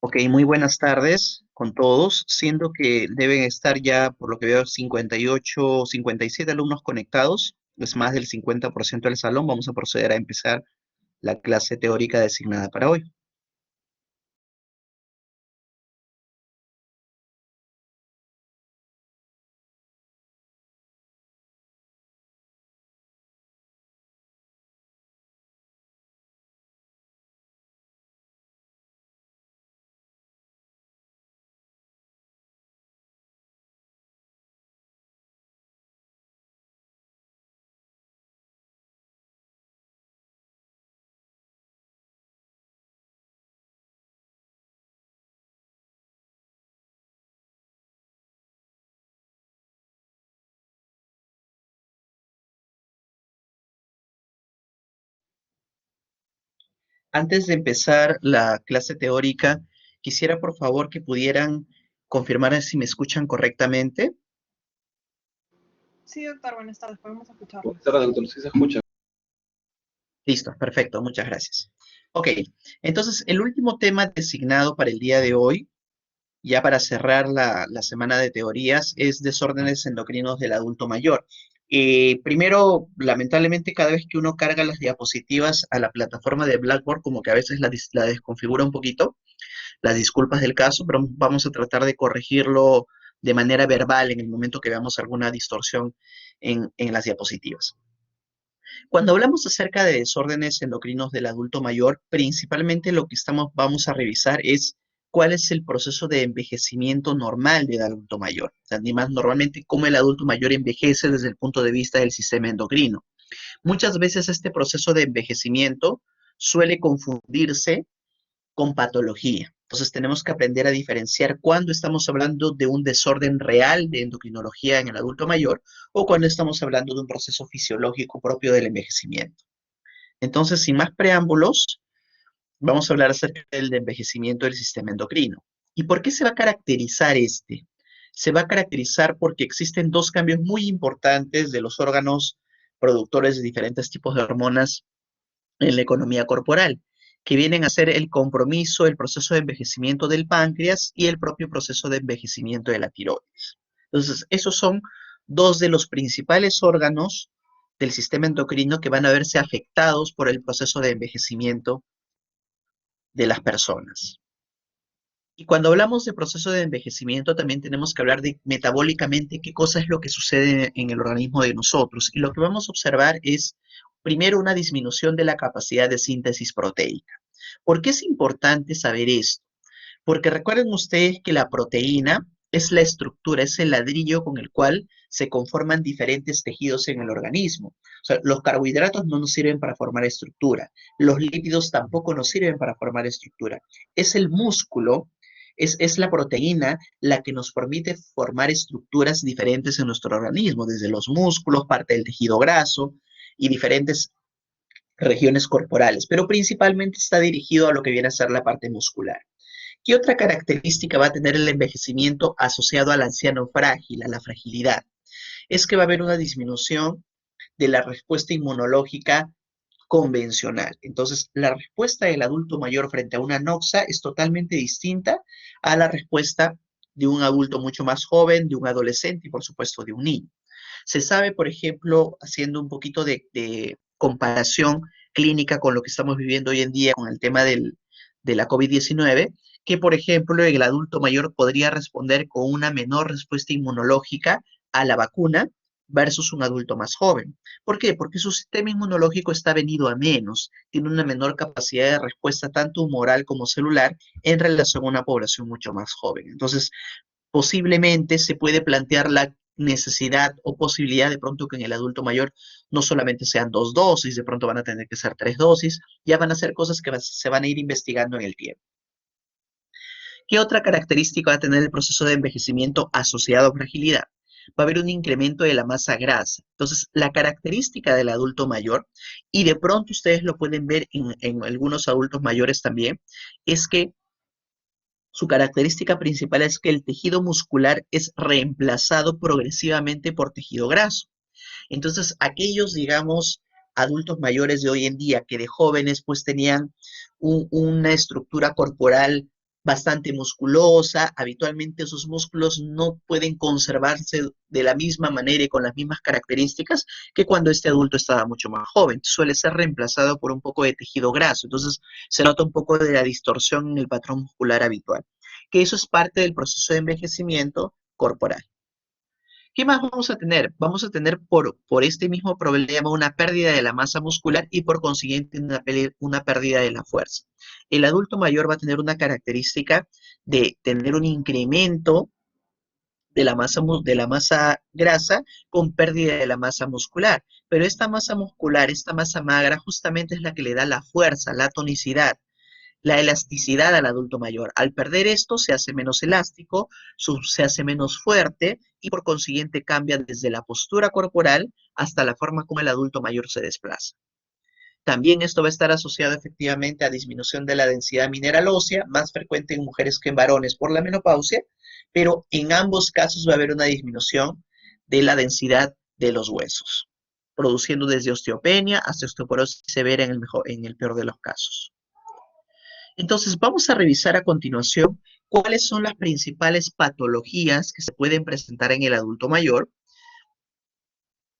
Ok, muy buenas tardes con todos, siendo que deben estar ya, por lo que veo, 58 o 57 alumnos conectados, es más del 50% del salón. Vamos a proceder a empezar la clase teórica designada para hoy. Antes de empezar la clase teórica, quisiera por favor que pudieran confirmar si me escuchan correctamente. Sí, doctor, buenas tardes, podemos escucharlos. Buenas tardes, doctor, sí se escucha. Listo, perfecto, muchas gracias. Ok, entonces el último tema designado para el día de hoy, ya para cerrar la semana de teorías, es desórdenes endocrinos del adulto mayor. Primero, lamentablemente, cada vez que uno carga las diapositivas a la plataforma de Blackboard, como que a veces la desconfigura un poquito, las disculpas del caso, pero vamos a tratar de corregirlo de manera verbal en el momento que veamos alguna distorsión en las diapositivas. Cuando hablamos acerca de desórdenes endocrinos del adulto mayor, principalmente lo que vamos a revisar es cuál es el proceso de envejecimiento normal del adulto mayor. O sea, ni más normalmente cómo el adulto mayor envejece desde el punto de vista del sistema endocrino. Muchas veces este proceso de envejecimiento suele confundirse con patología. Entonces tenemos que aprender a diferenciar cuándo estamos hablando de un desorden real de endocrinología en el adulto mayor o cuando estamos hablando de un proceso fisiológico propio del envejecimiento. Entonces, sin más preámbulos, vamos a hablar acerca del envejecimiento del sistema endocrino. ¿Y por qué se va a caracterizar este? Se va a caracterizar porque existen dos cambios muy importantes de los órganos productores de diferentes tipos de hormonas en la economía corporal, que vienen a ser el compromiso, el proceso de envejecimiento del páncreas y el propio proceso de envejecimiento de la tiroides. Entonces, esos son dos de los principales órganos del sistema endocrino que van a verse afectados por el proceso de envejecimiento de las personas. Y cuando hablamos de proceso de envejecimiento, también tenemos que hablar de metabólicamente qué cosa es lo que sucede en el organismo de nosotros. Y lo que vamos a observar es, primero, una disminución de la capacidad de síntesis proteica. ¿Por qué es importante saber esto? Porque recuerden ustedes que la proteína es la estructura, es el ladrillo con el cual se conforman diferentes tejidos en el organismo. O sea, los carbohidratos no nos sirven para formar estructura, los lípidos tampoco nos sirven para formar estructura. Es el músculo, es la proteína la que nos permite formar estructuras diferentes en nuestro organismo, desde los músculos, parte del tejido graso y diferentes regiones corporales, pero principalmente está dirigido a lo que viene a ser la parte muscular. ¿Qué otra característica va a tener el envejecimiento asociado al anciano frágil, a la fragilidad? Es que va a haber una disminución de la respuesta inmunológica convencional. Entonces, la respuesta del adulto mayor frente a una noxa es totalmente distinta a la respuesta de un adulto mucho más joven, de un adolescente y, por supuesto, de un niño. Se sabe, por ejemplo, haciendo un poquito de comparación clínica con lo que estamos viviendo hoy en día con el tema de la COVID-19, que, por ejemplo, el adulto mayor podría responder con una menor respuesta inmunológica a la vacuna versus un adulto más joven. ¿Por qué? Porque su sistema inmunológico está venido a menos, tiene una menor capacidad de respuesta tanto humoral como celular en relación a una población mucho más joven. Entonces, posiblemente se puede plantear la necesidad o posibilidad de pronto que en el adulto mayor no solamente sean dos dosis, de pronto van a tener que ser tres dosis, ya van a ser cosas que se van a ir investigando en el tiempo. ¿Qué otra característica va a tener el proceso de envejecimiento asociado a fragilidad? Va a haber un incremento de la masa grasa. Entonces, la característica del adulto mayor, y de pronto ustedes lo pueden ver en algunos adultos mayores también, es que su característica principal es que el tejido muscular es reemplazado progresivamente por tejido graso. Entonces, aquellos, digamos, adultos mayores de hoy en día que de jóvenes pues tenían una estructura corporal bastante musculosa, habitualmente esos músculos no pueden conservarse de la misma manera y con las mismas características que cuando este adulto estaba mucho más joven. Suele ser reemplazado por un poco de tejido graso, entonces se nota un poco de la distorsión en el patrón muscular habitual, que eso es parte del proceso de envejecimiento corporal. ¿Qué más vamos a tener? Vamos a tener por este mismo problema una pérdida de la masa muscular y por consiguiente una pérdida de la fuerza. El adulto mayor va a tener una característica de tener un incremento de la masa grasa con pérdida de la masa muscular. Pero esta masa muscular, esta masa magra, justamente es la que le da la fuerza, la tonicidad, la elasticidad al adulto mayor. Al perder esto se hace menos elástico, se hace menos fuerte y por consiguiente cambia desde la postura corporal hasta la forma como el adulto mayor se desplaza. También esto va a estar asociado efectivamente a disminución de la densidad mineral ósea, más frecuente en mujeres que en varones por la menopausia, pero en ambos casos va a haber una disminución de la densidad de los huesos, produciendo desde osteopenia hasta osteoporosis severa en el peor de los casos. Entonces, vamos a revisar a continuación cuáles son las principales patologías que se pueden presentar en el adulto mayor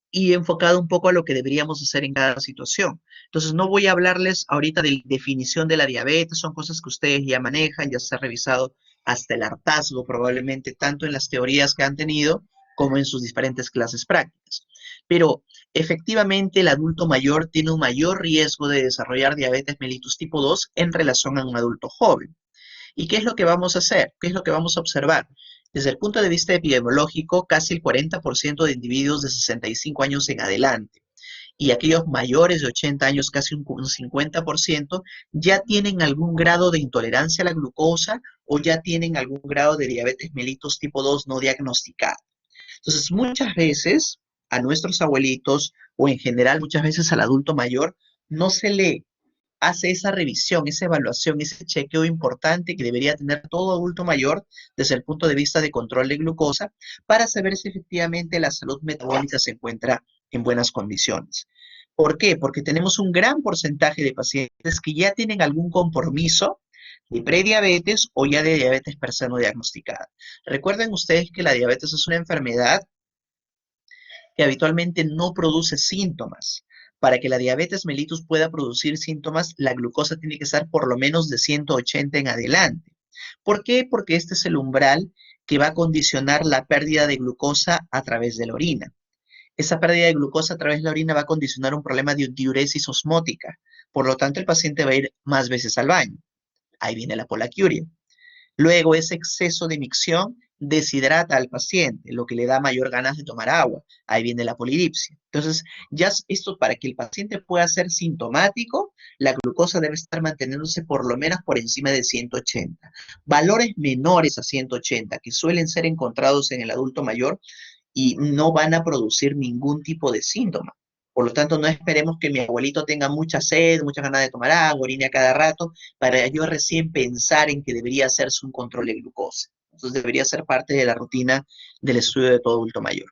y enfocado un poco a lo que deberíamos hacer en cada situación. Entonces, no voy a hablarles ahorita de definición de la diabetes, son cosas que ustedes ya manejan, ya se ha revisado hasta el hartazgo probablemente, tanto en las teorías que han tenido como en sus diferentes clases prácticas. Pero efectivamente el adulto mayor tiene un mayor riesgo de desarrollar diabetes mellitus tipo 2 en relación a un adulto joven. ¿Y qué es lo que vamos a hacer? ¿Qué es lo que vamos a observar? Desde el punto de vista epidemiológico, casi el 40% de individuos de 65 años en adelante y aquellos mayores de 80 años, casi un 50%, ya tienen algún grado de intolerancia a la glucosa o ya tienen algún grado de diabetes mellitus tipo 2 no diagnosticada. Entonces, muchas veces a nuestros abuelitos o en general muchas veces al adulto mayor no se le hace esa revisión, esa evaluación, ese chequeo importante que debería tener todo adulto mayor desde el punto de vista de control de glucosa para saber si efectivamente la salud metabólica se encuentra en buenas condiciones. ¿Por qué? Porque tenemos un gran porcentaje de pacientes que ya tienen algún compromiso de prediabetes o ya de diabetes per se no diagnosticada. Recuerden ustedes que la diabetes es una enfermedad que habitualmente no produce síntomas. Para que la diabetes mellitus pueda producir síntomas, la glucosa tiene que estar por lo menos de 180 en adelante. ¿Por qué? Porque este es el umbral que va a condicionar la pérdida de glucosa a través de la orina. Esa pérdida de glucosa a través de la orina va a condicionar un problema de diuresis osmótica. Por lo tanto, el paciente va a ir más veces al baño. Ahí viene la polaquiuria. Luego, ese exceso de micción deshidrata al paciente, lo que le da mayor ganas de tomar agua. Ahí viene la polidipsia. Entonces, ya esto para que el paciente pueda ser sintomático, la glucosa debe estar manteniéndose por lo menos por encima de 180. Valores menores a 180, que suelen ser encontrados en el adulto mayor y no van a producir ningún tipo de síntoma. Por lo tanto, no esperemos que mi abuelito tenga mucha sed, muchas ganas de tomar agua, orine a cada rato, para yo recién pensar en que debería hacerse un control de glucosa. Entonces debería ser parte de la rutina del estudio de todo adulto mayor.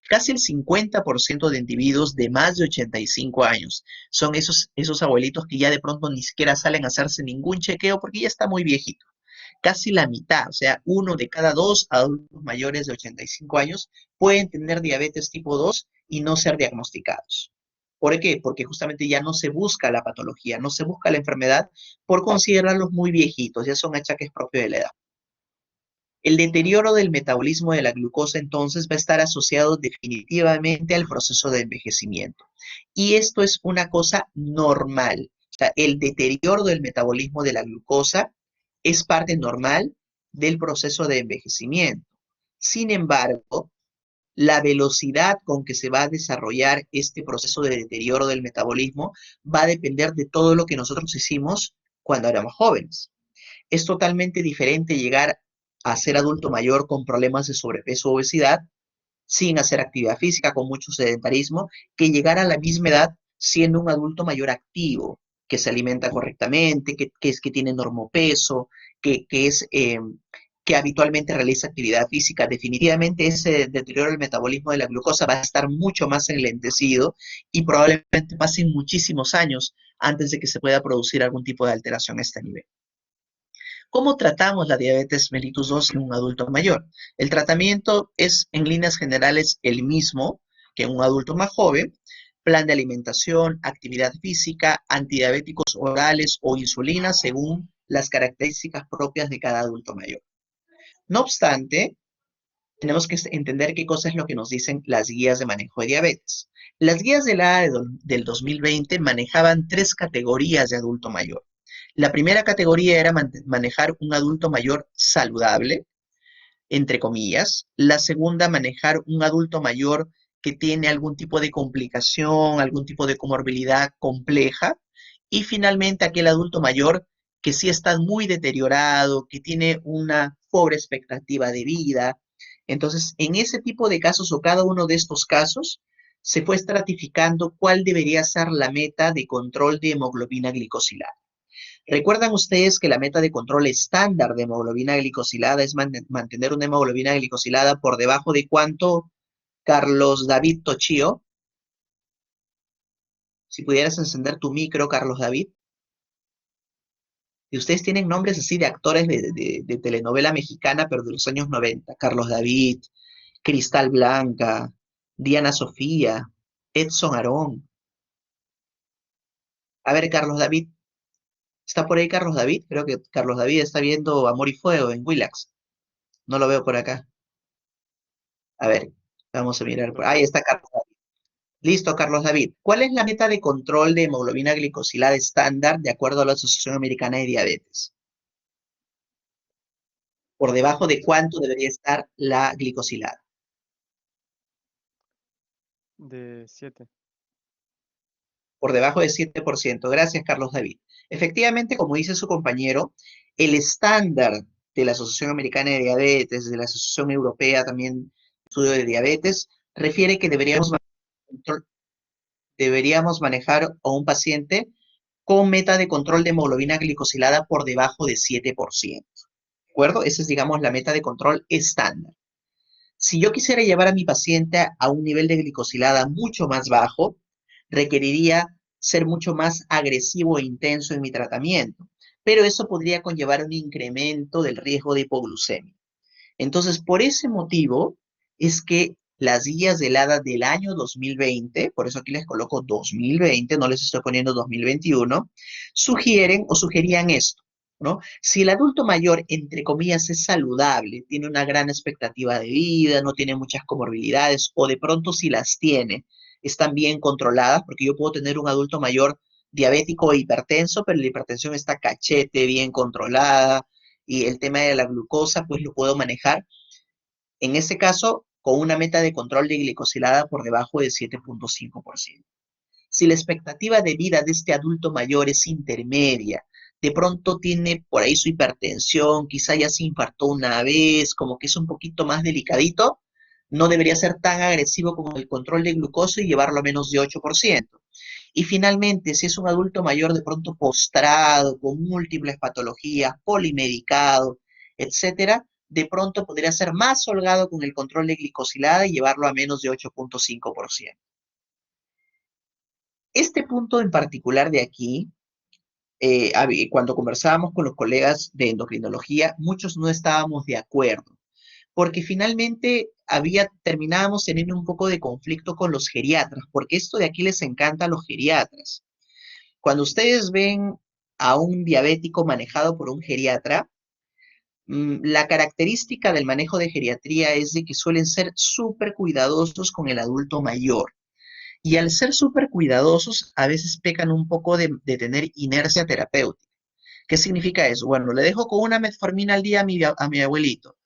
Casi el 50% de individuos de más de 85 años son esos abuelitos que ya de pronto ni siquiera salen a hacerse ningún chequeo porque ya está muy viejito. Casi la mitad, o sea, uno de cada dos adultos mayores de 85 años pueden tener diabetes tipo 2 y no ser diagnosticados. ¿Por qué? Porque justamente ya no se busca la patología, no se busca la enfermedad por considerarlos muy viejitos, ya son achaques propios de la edad. El deterioro del metabolismo de la glucosa entonces va a estar asociado definitivamente al proceso de envejecimiento. Y esto es una cosa normal. O sea, el deterioro del metabolismo de la glucosa es parte normal del proceso de envejecimiento. Sin embargo, la velocidad con que se va a desarrollar este proceso de deterioro del metabolismo va a depender de todo lo que nosotros hicimos cuando éramos jóvenes. Es totalmente diferente llegar a ser adulto mayor con problemas de sobrepeso o obesidad, sin hacer actividad física, con mucho sedentarismo, que llegar a la misma edad siendo un adulto mayor activo, que se alimenta correctamente, que tiene normopeso, que habitualmente realiza actividad física. Definitivamente ese deterioro del metabolismo de la glucosa va a estar mucho más enlentecido y probablemente pasen muchísimos años antes de que se pueda producir algún tipo de alteración a este nivel. ¿Cómo tratamos la diabetes mellitus 2 en un adulto mayor? El tratamiento es en líneas generales el mismo que en un adulto más joven: plan de alimentación, actividad física, antidiabéticos orales o insulina según las características propias de cada adulto mayor. No obstante, tenemos que entender qué cosa es lo que nos dicen las guías de manejo de diabetes. Las guías de la del 2020 manejaban tres categorías de adulto mayor. La primera categoría era manejar un adulto mayor saludable, entre comillas. La segunda, manejar un adulto mayor que tiene algún tipo de complicación, algún tipo de comorbilidad compleja. Y finalmente, aquel adulto mayor que sí está muy deteriorado, que tiene una pobre expectativa de vida. Entonces, en ese tipo de casos o cada uno de estos casos, se fue estratificando cuál debería ser la meta de control de hemoglobina glicosilada. ¿Recuerdan ustedes que la meta de control estándar de hemoglobina glicosilada es mantener una hemoglobina glicosilada por debajo de cuánto, Carlos David Tochío? Si pudieras encender tu micro, Carlos David. Y ustedes tienen nombres así de actores de telenovela mexicana, pero de los años 90. Carlos David, Cristal Blanca, Diana Sofía, Edson Arón. A ver, Carlos David, ¿está por ahí Carlos David? Creo que Carlos David está viendo Amor y Fuego en Willax. No lo veo por acá. A ver, vamos a mirar. Ahí está Carlos David. Listo, Carlos David. ¿Cuál es la meta de control de hemoglobina glicosilada estándar de acuerdo a la Asociación Americana de Diabetes? ¿Por debajo de cuánto debería estar la glicosilada? De 7. Por debajo de 7%. Gracias, Carlos David. Efectivamente, como dice su compañero, el estándar de la Asociación Americana de Diabetes, de la Asociación Europea también de Estudio de Diabetes, refiere que deberíamos manejar a un paciente con meta de control de hemoglobina glicosilada por debajo de 7%. ¿De acuerdo? Esa es, digamos, la meta de control estándar. Si yo quisiera llevar a mi paciente a un nivel de glicosilada mucho más bajo, requeriría ser mucho más agresivo e intenso en mi tratamiento, pero eso podría conllevar un incremento del riesgo de hipoglucemia. Entonces, por ese motivo es que las guías del ADA del año 2020, por eso aquí les coloco 2020, no les estoy poniendo 2021, sugieren o sugerían esto, ¿no? Si el adulto mayor, entre comillas, es saludable, tiene una gran expectativa de vida, no tiene muchas comorbilidades, o de pronto si las tiene, están bien controladas, porque yo puedo tener un adulto mayor diabético e hipertenso, pero la hipertensión está cachete, bien controlada, y el tema de la glucosa, pues lo puedo manejar, en ese caso, con una meta de control de glicosilada por debajo de 7,5%. Si la expectativa de vida de este adulto mayor es intermedia, de pronto tiene por ahí su hipertensión, quizá ya se infartó una vez, como que es un poquito más delicadito, no debería ser tan agresivo con el control de glucosa y llevarlo a menos de 8%. Y finalmente, si es un adulto mayor de pronto postrado, con múltiples patologías, polimedicado, etcétera, de pronto podría ser más holgado con el control de glicosilada y llevarlo a menos de 8,5%. Este punto en particular de aquí, cuando conversábamos con los colegas de endocrinología, muchos no estábamos de acuerdo, porque finalmente terminábamos teniendo un poco de conflicto con los geriatras, porque esto de aquí les encanta a los geriatras. Cuando ustedes ven a un diabético manejado por un geriatra, la característica del manejo de geriatría es de que suelen ser súper cuidadosos con el adulto mayor. Y al ser súper cuidadosos, a veces pecan un poco de tener inercia terapéutica. ¿Qué significa eso? Bueno, le dejo con una metformina al día a mi abuelito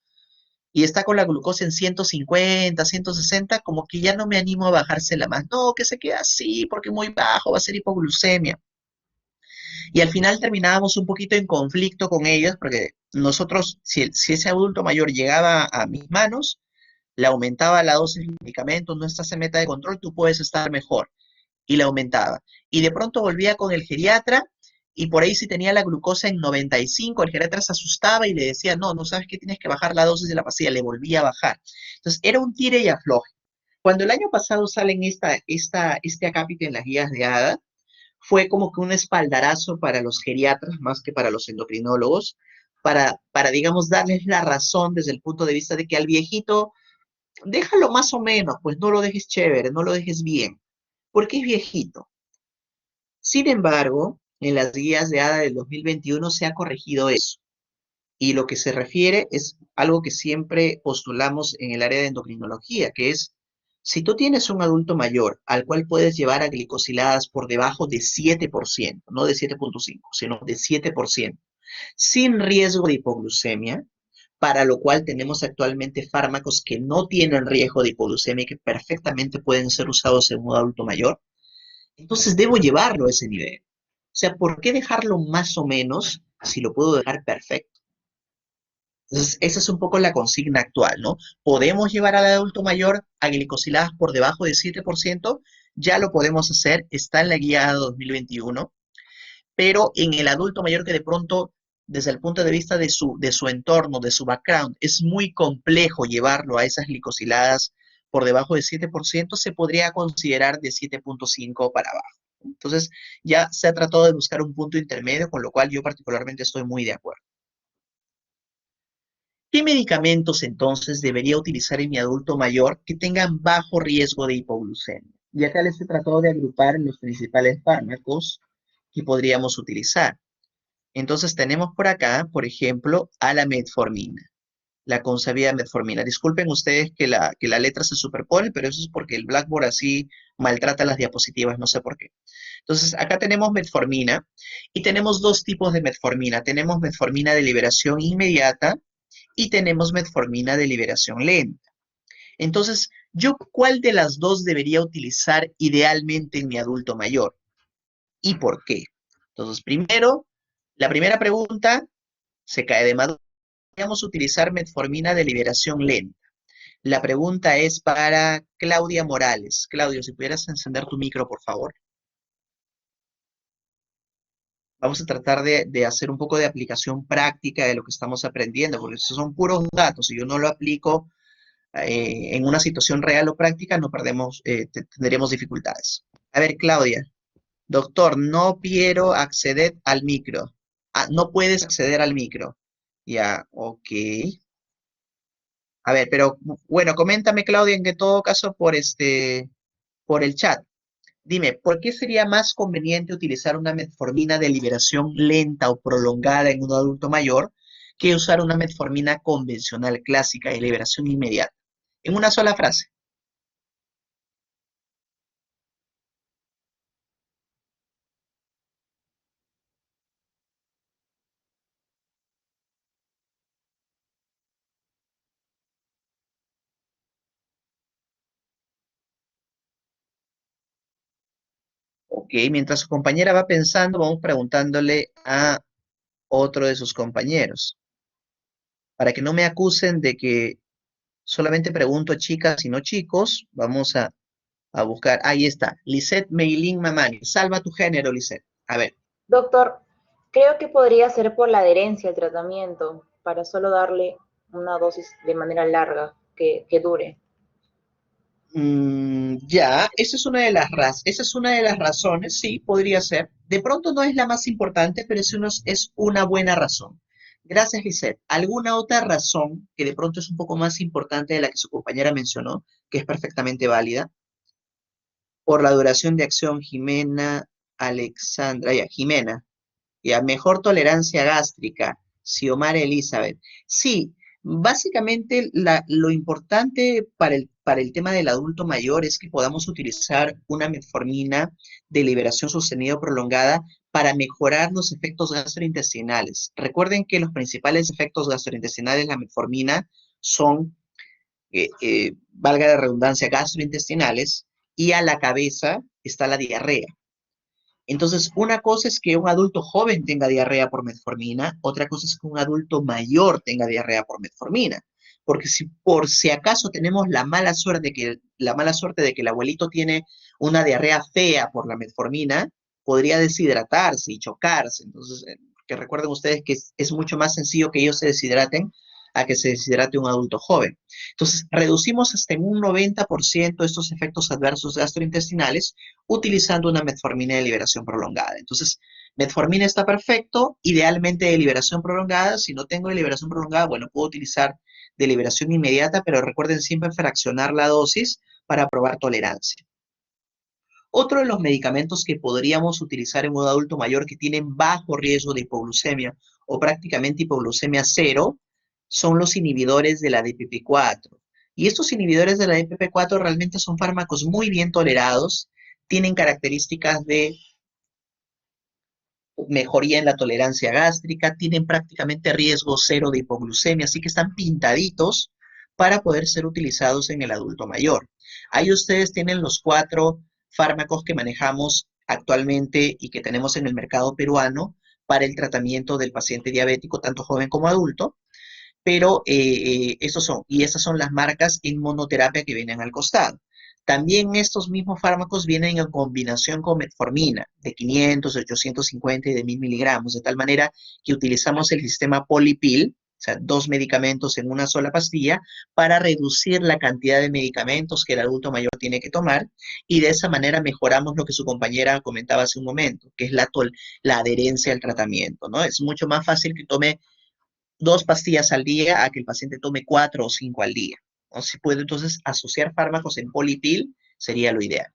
y está con la glucosa en 150, 160, como que ya no me animo a bajársela más. No, que se quede así porque muy bajo, va a ser hipoglucemia. Y al final terminábamos un poquito en conflicto con ellos, porque nosotros, si ese adulto mayor llegaba a mis manos, le aumentaba la dosis de medicamentos, no estás en meta de control, tú puedes estar mejor. Y le aumentaba. Y de pronto volvía con el geriatra y por ahí si tenía la glucosa en 95, el geriatra se asustaba y le decía, no, no sabes que tienes que bajar la dosis de la pastilla, le volvía a bajar. Entonces era un tire y afloje. Cuando el año pasado salen este acápite en las guías de ADA, fue como que un espaldarazo para los geriatras más que para los endocrinólogos, digamos, darles la razón desde el punto de vista de que al viejito, déjalo más o menos, pues no lo dejes chévere, no lo dejes bien, porque es viejito. Sin embargo, en las guías de ADA del 2021 se ha corregido eso. Y lo que se refiere es algo que siempre postulamos en el área de endocrinología, que es, si tú tienes un adulto mayor al cual puedes llevar a glicosiladas por debajo de 7%, no de 7,5, sino de 7%, sin riesgo de hipoglucemia, para lo cual tenemos actualmente fármacos que no tienen riesgo de hipoglucemia y que perfectamente pueden ser usados en un adulto mayor, entonces debo llevarlo a ese nivel. O sea, ¿por qué dejarlo más o menos si lo puedo dejar perfecto? Entonces, esa es un poco la consigna actual, ¿no? ¿Podemos llevar al adulto mayor a glicosiladas por debajo de 7%? Ya lo podemos hacer, está en la guía 2021, pero en el adulto mayor que de pronto, desde el punto de vista de su entorno, de su background, es muy complejo llevarlo a esas glicosiladas por debajo de 7%, se podría considerar de 7,5 para abajo. Entonces, ya se ha tratado de buscar un punto intermedio, con lo cual yo particularmente estoy muy de acuerdo. ¿Qué medicamentos entonces debería utilizar en mi adulto mayor que tengan bajo riesgo de hipoglucemia? Y acá les he tratado de agrupar los principales fármacos que podríamos utilizar. Entonces tenemos por acá, por ejemplo, a la metformina, la consabida metformina. Disculpen ustedes que la letra se superpone, pero eso es porque el Blackboard así maltrata las diapositivas, no sé por qué. Entonces, acá tenemos metformina y tenemos dos tipos de metformina. Tenemos metformina de liberación inmediata y tenemos metformina de liberación lenta. Entonces, ¿yo cuál de las dos debería utilizar idealmente en mi adulto mayor? ¿Y por qué? Entonces, primero, la primera pregunta se cae de maduro. Deberíamos utilizar metformina de liberación lenta. La pregunta es para Claudia Morales. Claudio, si pudieras encender tu micro, por favor. Vamos a tratar de hacer un poco de aplicación práctica de lo que estamos aprendiendo, porque esos son puros datos. Si yo no lo aplico en una situación real o práctica, no perdemos, tendríamos dificultades. A ver, Claudia, doctor, no quiero acceder al micro. Ah, no puedes acceder al micro. Ya, ok. A ver, pero bueno, coméntame, Claudia, en que todo caso por el chat. Dime, ¿por qué sería más conveniente utilizar una metformina de liberación lenta o prolongada en un adulto mayor que usar una metformina convencional clásica de liberación inmediata? En una sola frase. Ok, mientras su compañera va pensando, vamos preguntándole a otro de sus compañeros, para que no me acusen de que solamente pregunto a chicas y no chicos, vamos a buscar. Ahí está, Lisette Meilín Mamani. Salva tu género, Lisette. A ver. Doctor, creo que podría ser por la adherencia al tratamiento, para solo darle una dosis de manera larga que dure. Ya, esa es una de las razones, sí, podría ser. De pronto no es la más importante, pero es una buena razón. Gracias, Lisette. ¿Alguna otra razón que de pronto es un poco más importante de la que su compañera mencionó, que es perfectamente válida? Por la duración de acción, Jimena, Alexandra, ya, Jimena. Ya, mejor tolerancia gástrica, Xiomara Elizabeth. Sí, básicamente lo importante para el tema del adulto mayor es que podamos utilizar una metformina de liberación sostenida o prolongada para mejorar los efectos gastrointestinales. Recuerden que los principales efectos gastrointestinales de la metformina son, valga la redundancia, gastrointestinales, y a la cabeza está la diarrea. Entonces, una cosa es que un adulto joven tenga diarrea por metformina, otra cosa es que un adulto mayor tenga diarrea por metformina. Porque si por si acaso tenemos la mala suerte de que el abuelito tiene una diarrea fea por la metformina, podría deshidratarse y chocarse. Entonces, que recuerden ustedes que es mucho más sencillo que ellos se deshidraten a que se deshidrate un adulto joven. Entonces, reducimos hasta en un 90% estos efectos adversos gastrointestinales utilizando una metformina de liberación prolongada. Entonces, Metformina está perfecto, idealmente de liberación prolongada. Si no tengo de liberación prolongada, bueno, puedo utilizar de liberación inmediata, pero recuerden siempre fraccionar la dosis para probar tolerancia. Otro de los medicamentos que podríamos utilizar en un adulto mayor que tienen bajo riesgo de hipoglucemia o prácticamente hipoglucemia cero son los inhibidores de la DPP4. Y estos inhibidores de la DPP4 realmente son fármacos muy bien tolerados, tienen características de mejoría en la tolerancia gástrica, tienen prácticamente riesgo cero de hipoglucemia, así que están pintaditos para poder ser utilizados en el adulto mayor. Ahí ustedes tienen los 4 fármacos que manejamos actualmente y que tenemos en el mercado peruano para el tratamiento del paciente diabético, tanto joven como adulto, pero estas son las marcas en monoterapia que vienen al costado. También estos mismos fármacos vienen en combinación con metformina de 500, de 850 y de 1000 miligramos, de tal manera que utilizamos el sistema polypill, o sea, 2 medicamentos en una sola pastilla, para reducir la cantidad de medicamentos que el adulto mayor tiene que tomar, y de esa manera mejoramos lo que su compañera comentaba hace un momento, que es la adherencia al tratamiento, ¿no? Es mucho más fácil que tome 2 pastillas al día a que el paciente tome 4 o 5 al día, ¿no? Si puede entonces asociar fármacos en polypill, sería lo ideal.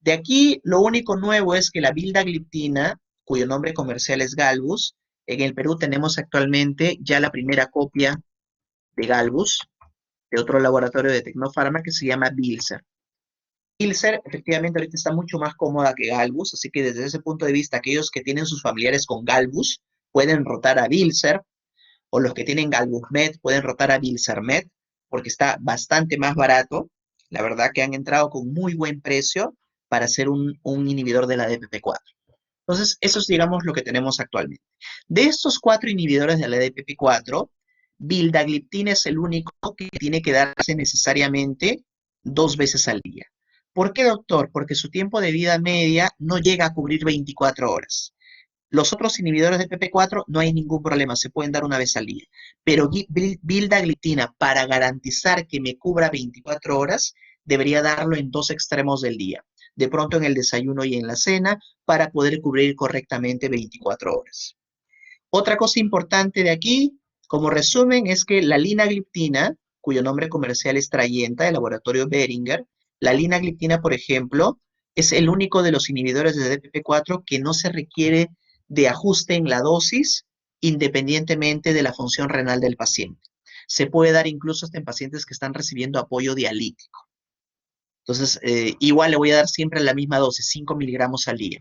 De aquí, lo único nuevo es que la vildagliptina, cuyo nombre comercial es Galvus, en el Perú tenemos actualmente ya la primera copia de Galvus, de otro laboratorio de Tecnofarma que se llama Bilser. Bilser efectivamente ahorita está mucho más cómoda que Galvus, así que desde ese punto de vista, aquellos que tienen sus familiares con Galvus pueden rotar a Bilser, o los que tienen Galvusmed pueden rotar a Bilsermed, porque está bastante más barato. La verdad que han entrado con muy buen precio para ser un inhibidor de la DPP4. Entonces, eso es, digamos, lo que tenemos actualmente. De estos 4 inhibidores de la DPP4, vildagliptina es el único que tiene que darse necesariamente 2 veces al día. ¿Por qué, doctor? Porque su tiempo de vida media no llega a cubrir 24 horas. Los otros inhibidores de PP4 no hay ningún problema, se pueden dar una vez al día. Pero vildagliptina, para garantizar que me cubra 24 horas, debería darlo en 2 extremos del día. De pronto en el desayuno y en la cena, para poder cubrir correctamente 24 horas. Otra cosa importante de aquí, como resumen, es que la linagliptina, cuyo nombre comercial es Trayenta, del laboratorio Boehringer, la linagliptina, por ejemplo, es el único de los inhibidores de DPP4 que no se requiere de ajuste en la dosis independientemente de la función renal del paciente. Se puede dar incluso hasta en pacientes que están recibiendo apoyo dialítico. Entonces, igual le voy a dar siempre la misma dosis, 5 miligramos al día.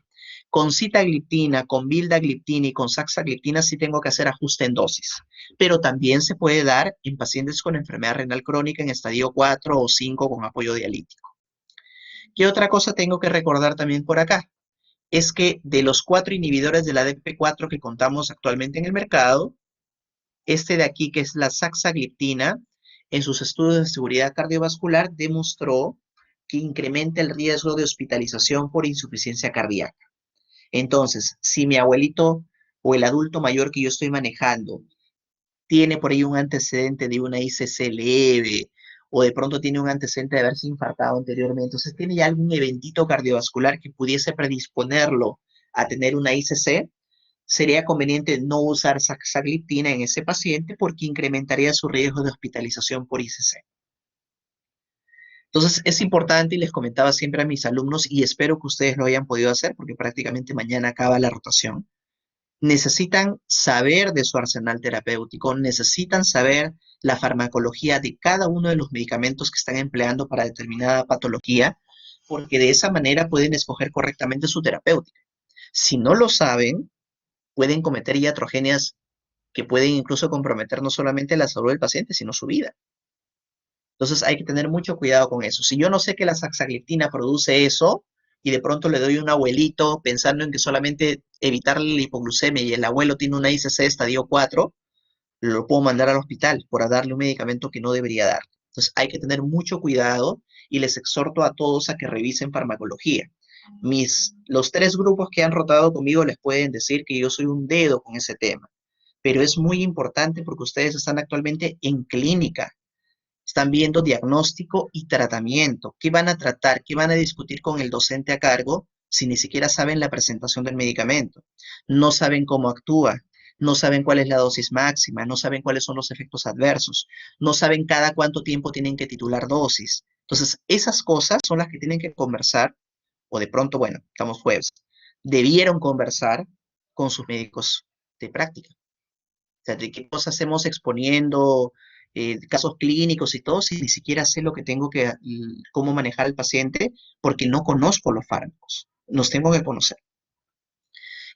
Con sitagliptina, con vildagliptina y con saxagliptina sí tengo que hacer ajuste en dosis, pero también se puede dar en pacientes con enfermedad renal crónica en estadio 4 o 5 con apoyo dialítico. ¿Qué otra cosa tengo que recordar también por acá? Es que de los 4 inhibidores de la DPP4 que contamos actualmente en el mercado, este de aquí, que es la saxagliptina, en sus estudios de seguridad cardiovascular demostró que incrementa el riesgo de hospitalización por insuficiencia cardíaca. Entonces, si mi abuelito o el adulto mayor que yo estoy manejando tiene por ahí un antecedente de una ICC leve, o de pronto tiene un antecedente de haberse infartado anteriormente, entonces tiene ya algún eventito cardiovascular que pudiese predisponerlo a tener una ICC, sería conveniente no usar saxagliptina en ese paciente porque incrementaría su riesgo de hospitalización por ICC. Entonces, es importante y les comentaba siempre a mis alumnos y espero que ustedes lo hayan podido hacer porque prácticamente mañana acaba la rotación. Necesitan saber de su arsenal terapéutico, necesitan saber la farmacología de cada uno de los medicamentos que están empleando para determinada patología, porque de esa manera pueden escoger correctamente su terapéutica. Si no lo saben, pueden cometer iatrogenias que pueden incluso comprometer no solamente la salud del paciente, sino su vida. Entonces hay que tener mucho cuidado con eso. Si yo no sé que la saxagliptina produce eso y de pronto le doy a un abuelito pensando en que solamente evitarle la hipoglucemia y el abuelo tiene una ICC estadio 4, lo puedo mandar al hospital por darle un medicamento que no debería dar. Entonces hay que tener mucho cuidado y les exhorto a todos a que revisen farmacología. Los 3 grupos que han rotado conmigo les pueden decir que yo soy un dedo con ese tema, pero es muy importante porque ustedes están actualmente en clínica. Están viendo diagnóstico y tratamiento. ¿Qué van a tratar? ¿Qué van a discutir con el docente a cargo? si ni siquiera saben la presentación del medicamento? No saben cómo actúa, no saben cuál es la dosis máxima, no saben cuáles son los efectos adversos, no saben cada cuánto tiempo tienen que titular dosis. Entonces, esas cosas son las que tienen que conversar, o de pronto, bueno, estamos jueves, debieron conversar con sus médicos de práctica. O sea, de qué cosas hacemos exponiendo casos clínicos y todo, si ni siquiera sé lo que tengo que, cómo manejar al paciente, porque no conozco los fármacos. Los tengo que conocer.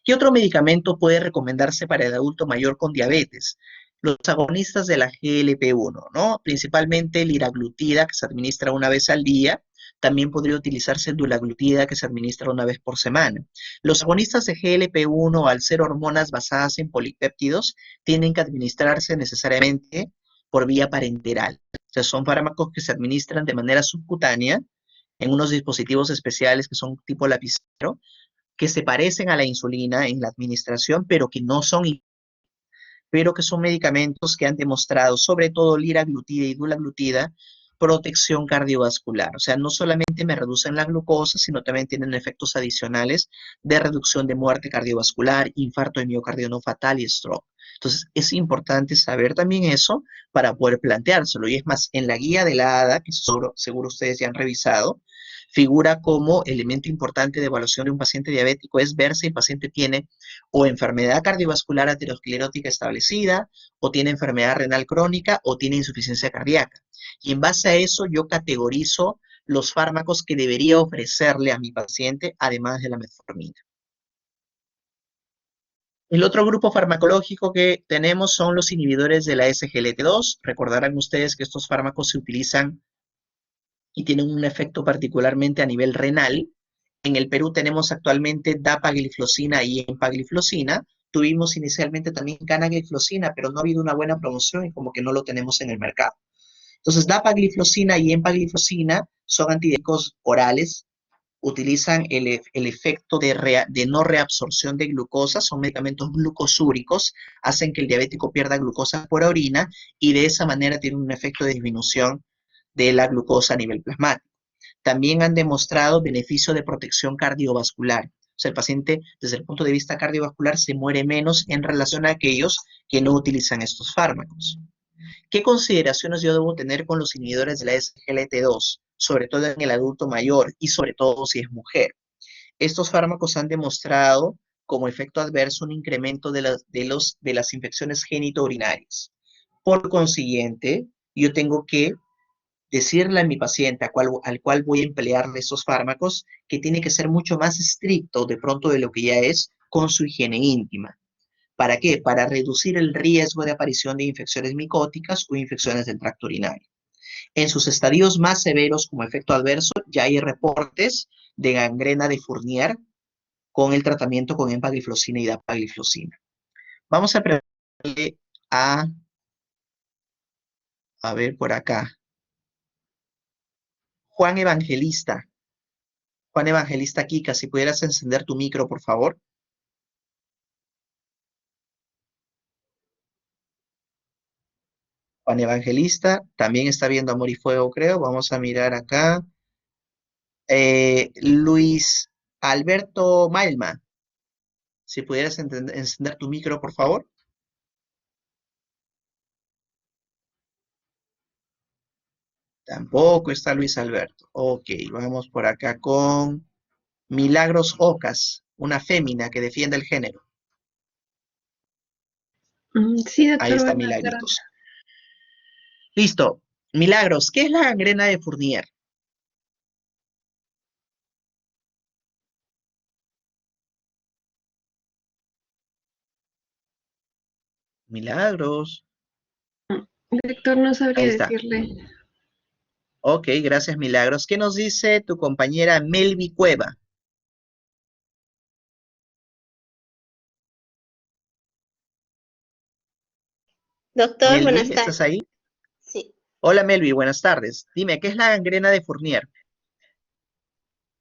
¿Qué otro medicamento puede recomendarse para el adulto mayor con diabetes? Los agonistas de la GLP-1, ¿no? Principalmente liraglutida, que se administra una vez al día. También podría utilizarse dulaglutida, que se administra una vez por semana. Los agonistas de GLP-1, al ser hormonas basadas en polipéptidos, tienen que administrarse necesariamente por vía parenteral. O sea, son fármacos que se administran de manera subcutánea en unos dispositivos especiales que son tipo lapicero, que se parecen a la insulina en la administración, pero que son medicamentos que han demostrado, sobre todo liraglutida y dulaglutida, protección cardiovascular. O sea, no solamente me reducen la glucosa, sino también tienen efectos adicionales de reducción de muerte cardiovascular, infarto de miocardio no fatal y stroke. Entonces, es importante saber también eso para poder planteárselo. Y es más, en la guía de la ADA, que seguro ustedes ya han revisado, figura como elemento importante de evaluación de un paciente diabético es ver si el paciente tiene o enfermedad cardiovascular aterosclerótica establecida, o tiene enfermedad renal crónica, o tiene insuficiencia cardíaca. Y en base a eso yo categorizo los fármacos que debería ofrecerle a mi paciente, además de la metformina. El otro grupo farmacológico que tenemos son los inhibidores de la SGLT2. Recordarán ustedes que estos fármacos se utilizan y tienen un efecto particularmente a nivel renal. En el Perú tenemos actualmente dapagliflozina y empagliflozina. Tuvimos inicialmente también canagliflozina, pero no ha habido una buena promoción y como que no lo tenemos en el mercado. Entonces, dapagliflozina y empagliflozina son antidiabéticos orales, utilizan el efecto de no reabsorción de glucosa, son medicamentos glucosúricos, hacen que el diabético pierda glucosa por orina y de esa manera tienen un efecto de disminución de la glucosa a nivel plasmático. También han demostrado beneficio de protección cardiovascular. O sea, el paciente, desde el punto de vista cardiovascular, se muere menos en relación a aquellos que no utilizan estos fármacos. ¿Qué consideraciones yo debo tener con los inhibidores de la SGLT2, sobre todo en el adulto mayor y sobre todo si es mujer? Estos fármacos han demostrado como efecto adverso un incremento de las infecciones genitourinarias. Por consiguiente, yo tengo que decirle a mi paciente al cual voy a emplearle esos fármacos que tiene que ser mucho más estricto de pronto de lo que ya es con su higiene íntima. ¿Para qué? Para reducir el riesgo de aparición de infecciones micóticas o infecciones del tracto urinario. En sus estadios más severos como efecto adverso, ya hay reportes de gangrena de Fournier con el tratamiento con empagliflozina y dapagliflozina. Vamos a preguntarle a ver por acá, Juan Evangelista. Juan Evangelista Kika, si pudieras encender tu micro, por favor. Juan Evangelista, también está viendo Amor y Fuego, creo. Vamos a mirar acá. Luis Alberto Mailma, si pudieras encender tu micro, por favor. Tampoco está Luis Alberto. Ok, vamos por acá con Milagros Ocas, una fémina que defiende el género. Sí, Ahí doctor, está buenas tardes. Milagritos. Listo. Milagros, ¿qué es la gangrena de Fournier? Milagros. Doctor, no sabría Ahí está. decirle. Ok, gracias Milagros. ¿Qué nos dice tu compañera Melvi Cueva? Doctor, buenas Melvi, ¿estás tardes. ahí? Sí, Hola Melvi, buenas tardes. Dime, ¿qué es la gangrena de Fournier?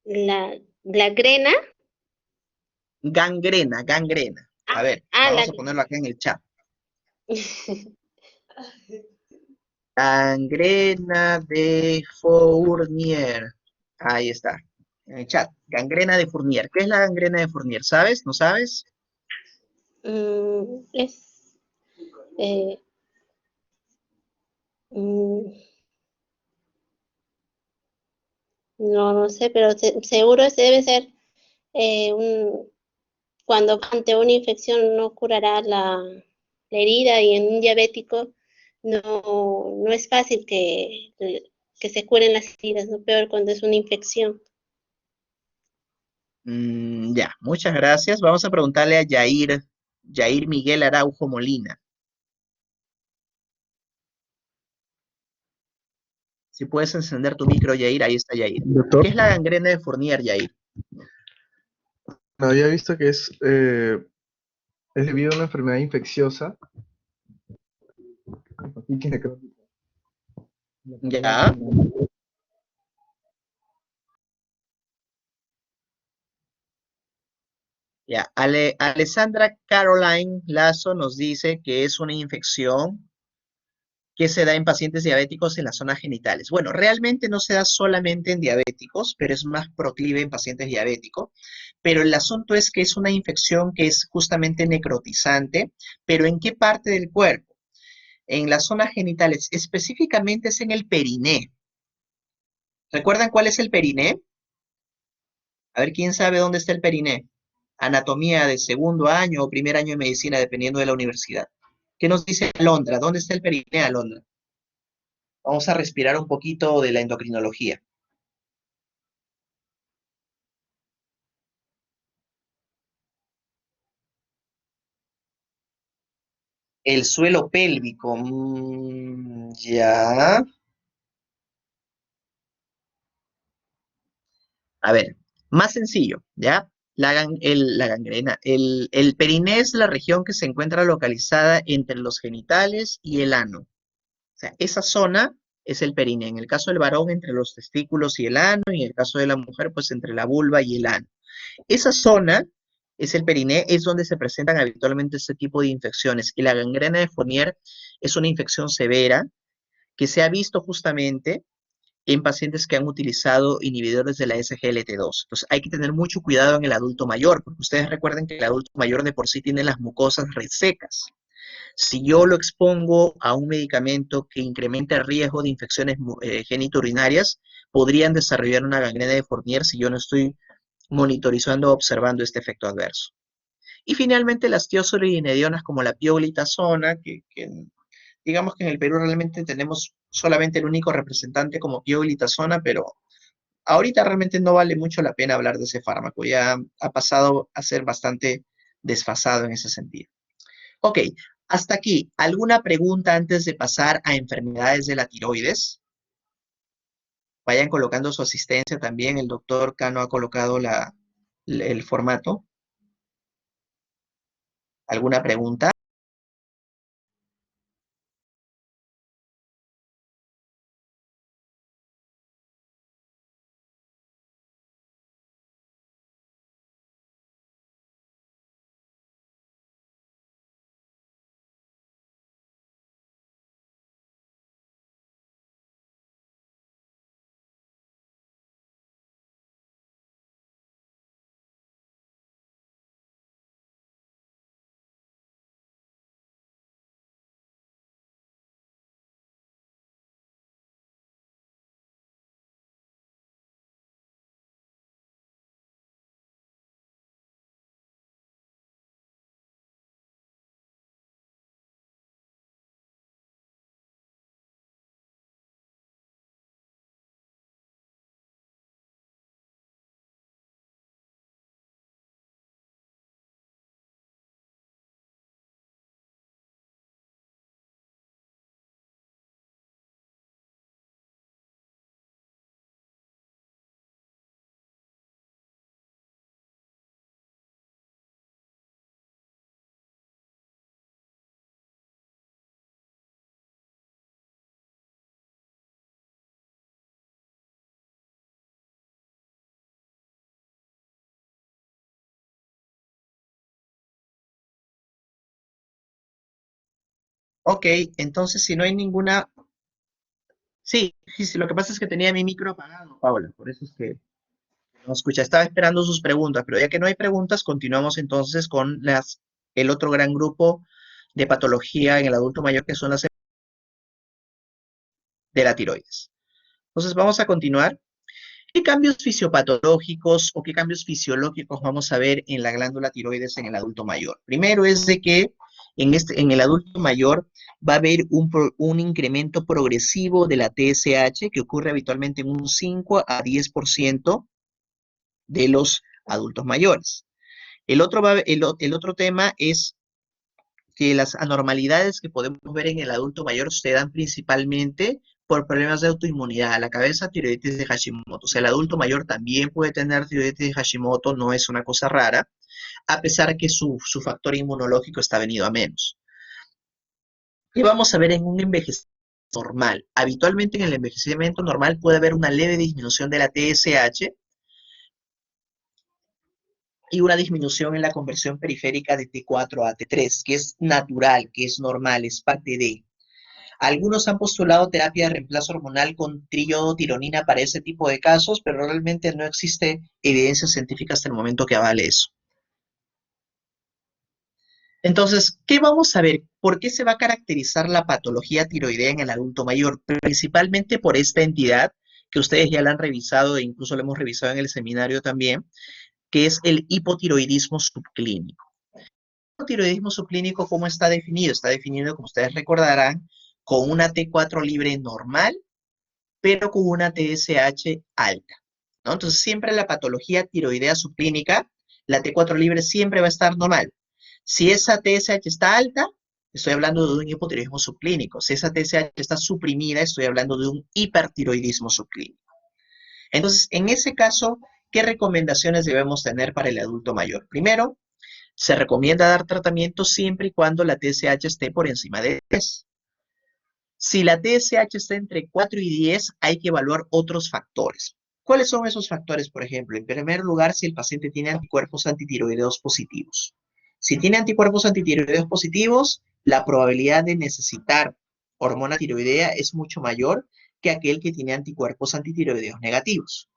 la grena. Gangrena, gangrena. A Ah, ver, ah, vamos a ponerlo acá en el chat. la. Gangrena de Fournier. Ahí está. En el chat, gangrena de Fournier. ¿Qué es la gangrena de Fournier? ¿Sabes? ¿No sabes? Es, eh, mm, no sé, pero seguro ese debe ser cuando ante una infección no curará la herida y en un diabético no es fácil que se curen las heridas, no peor cuando es una infección. Ya, muchas gracias. Vamos a preguntarle a Yair Miguel Araujo Molina. Si puedes encender tu micro, Yair, ahí está Yair. Doctor, ¿Qué es la gangrena de Fournier, Yair? había visto que es debido a una enfermedad infecciosa, hepatitis necrótica, la cual Ya, ya. Alessandra Caroline Lazo nos dice que es una infección que se da en pacientes diabéticos en las zonas genitales. Bueno, realmente no se da solamente en diabéticos, pero es más proclive en pacientes diabéticos. Pero el asunto es que es una infección que es justamente necrotizante, pero ¿en qué parte del cuerpo? En las zonas genitales, específicamente es en el periné. ¿Recuerdan cuál es el periné? A ver, ¿quién sabe dónde está el periné? Anatomía de segundo año o primer año de medicina, dependiendo de la universidad. ¿Qué nos dice Alondra? ¿Dónde está el periné, Alondra? Vamos a respirar un poquito de la endocrinología. El suelo pélvico. Ya. A ver, más sencillo, ¿ya? La gangrena. El periné es la región que se encuentra localizada entre los genitales y el ano. O sea, esa zona es el periné. En el caso del varón, entre los testículos y el ano, y en el caso de la mujer, pues entre la vulva y el ano. Esa zona es el periné, es donde se presentan habitualmente este tipo de infecciones. Y la gangrena de Fournier es una infección severa que se ha visto justamente en pacientes que han utilizado inhibidores de la SGLT2. Entonces hay que tener mucho cuidado en el adulto mayor, porque ustedes recuerden que el adulto mayor de por sí tiene las mucosas resecas. Si yo lo expongo a un medicamento que incrementa el riesgo de infecciones genitourinarias, podrían desarrollar una gangrena de Fournier si yo no estoy monitorizando o observando este efecto adverso. Y finalmente las tiosuridinedionas como la pioglitazona, que digamos que en el Perú realmente tenemos solamente el único representante como pioglitazona, pero ahorita realmente no vale mucho la pena hablar de ese fármaco, ya ha pasado a ser bastante desfasado en ese sentido. Ok, hasta aquí, ¿alguna pregunta antes de pasar a enfermedades de la tiroides? Vayan colocando su asistencia también, el doctor Cano ha colocado el formato. ¿Alguna pregunta? Ok, entonces si no hay ninguna... Sí, sí, sí, lo que pasa es que tenía mi micro apagado, Paula, por eso es que No escucha, estaba esperando sus preguntas, pero ya que no hay preguntas, continuamos entonces con el otro gran grupo de patología en el adulto mayor, que son las de la tiroides. Entonces vamos a continuar. ¿Qué cambios fisiopatológicos o qué cambios fisiológicos vamos a ver en la glándula tiroides en el adulto mayor? Primero es de que en el adulto mayor va a haber un incremento progresivo de la TSH que ocurre habitualmente en un 5 a 10% de los adultos mayores. El otro tema es que las anormalidades que podemos ver en el adulto mayor se dan principalmente por problemas de autoinmunidad a la cabeza, tiroiditis de Hashimoto. O sea, el adulto mayor también puede tener tiroiditis de Hashimoto, no es una cosa rara, a pesar que su factor inmunológico está venido a menos. ¿Qué vamos a ver en un envejecimiento normal? Habitualmente en el envejecimiento normal puede haber una leve disminución de la TSH y una disminución en la conversión periférica de T4 a T3, que es natural, que es normal, es parte de. Algunos han postulado terapia de reemplazo hormonal con triodotironina para ese tipo de casos, pero realmente no existe evidencia científica hasta el momento que avale eso. Entonces, ¿qué vamos a ver? ¿Por qué se va a caracterizar la patología tiroidea en el adulto mayor? Principalmente por esta entidad, que ustedes ya la han revisado e incluso la hemos revisado en el seminario también, que es el hipotiroidismo subclínico. El hipotiroidismo subclínico, ¿cómo está definido? Está definido, como ustedes recordarán, con una T4 libre normal, pero con una TSH alta, ¿no? Entonces, siempre la patología tiroidea subclínica, la T4 libre siempre va a estar normal. Si esa TSH está alta, estoy hablando de un hipotiroidismo subclínico. Si esa TSH está suprimida, estoy hablando de un hipertiroidismo subclínico. Entonces, en ese caso, ¿qué recomendaciones debemos tener para el adulto mayor? Primero, se recomienda dar tratamiento siempre y cuando la TSH esté por encima de 10. Si la TSH está entre 4 y 10, hay que evaluar otros factores. ¿Cuáles son esos factores, por ejemplo? En primer lugar, si el paciente tiene anticuerpos antitiroideos positivos. Si tiene anticuerpos antitiroideos positivos, la probabilidad de necesitar hormona tiroidea es mucho mayor que aquel que tiene anticuerpos antitiroideos negativos.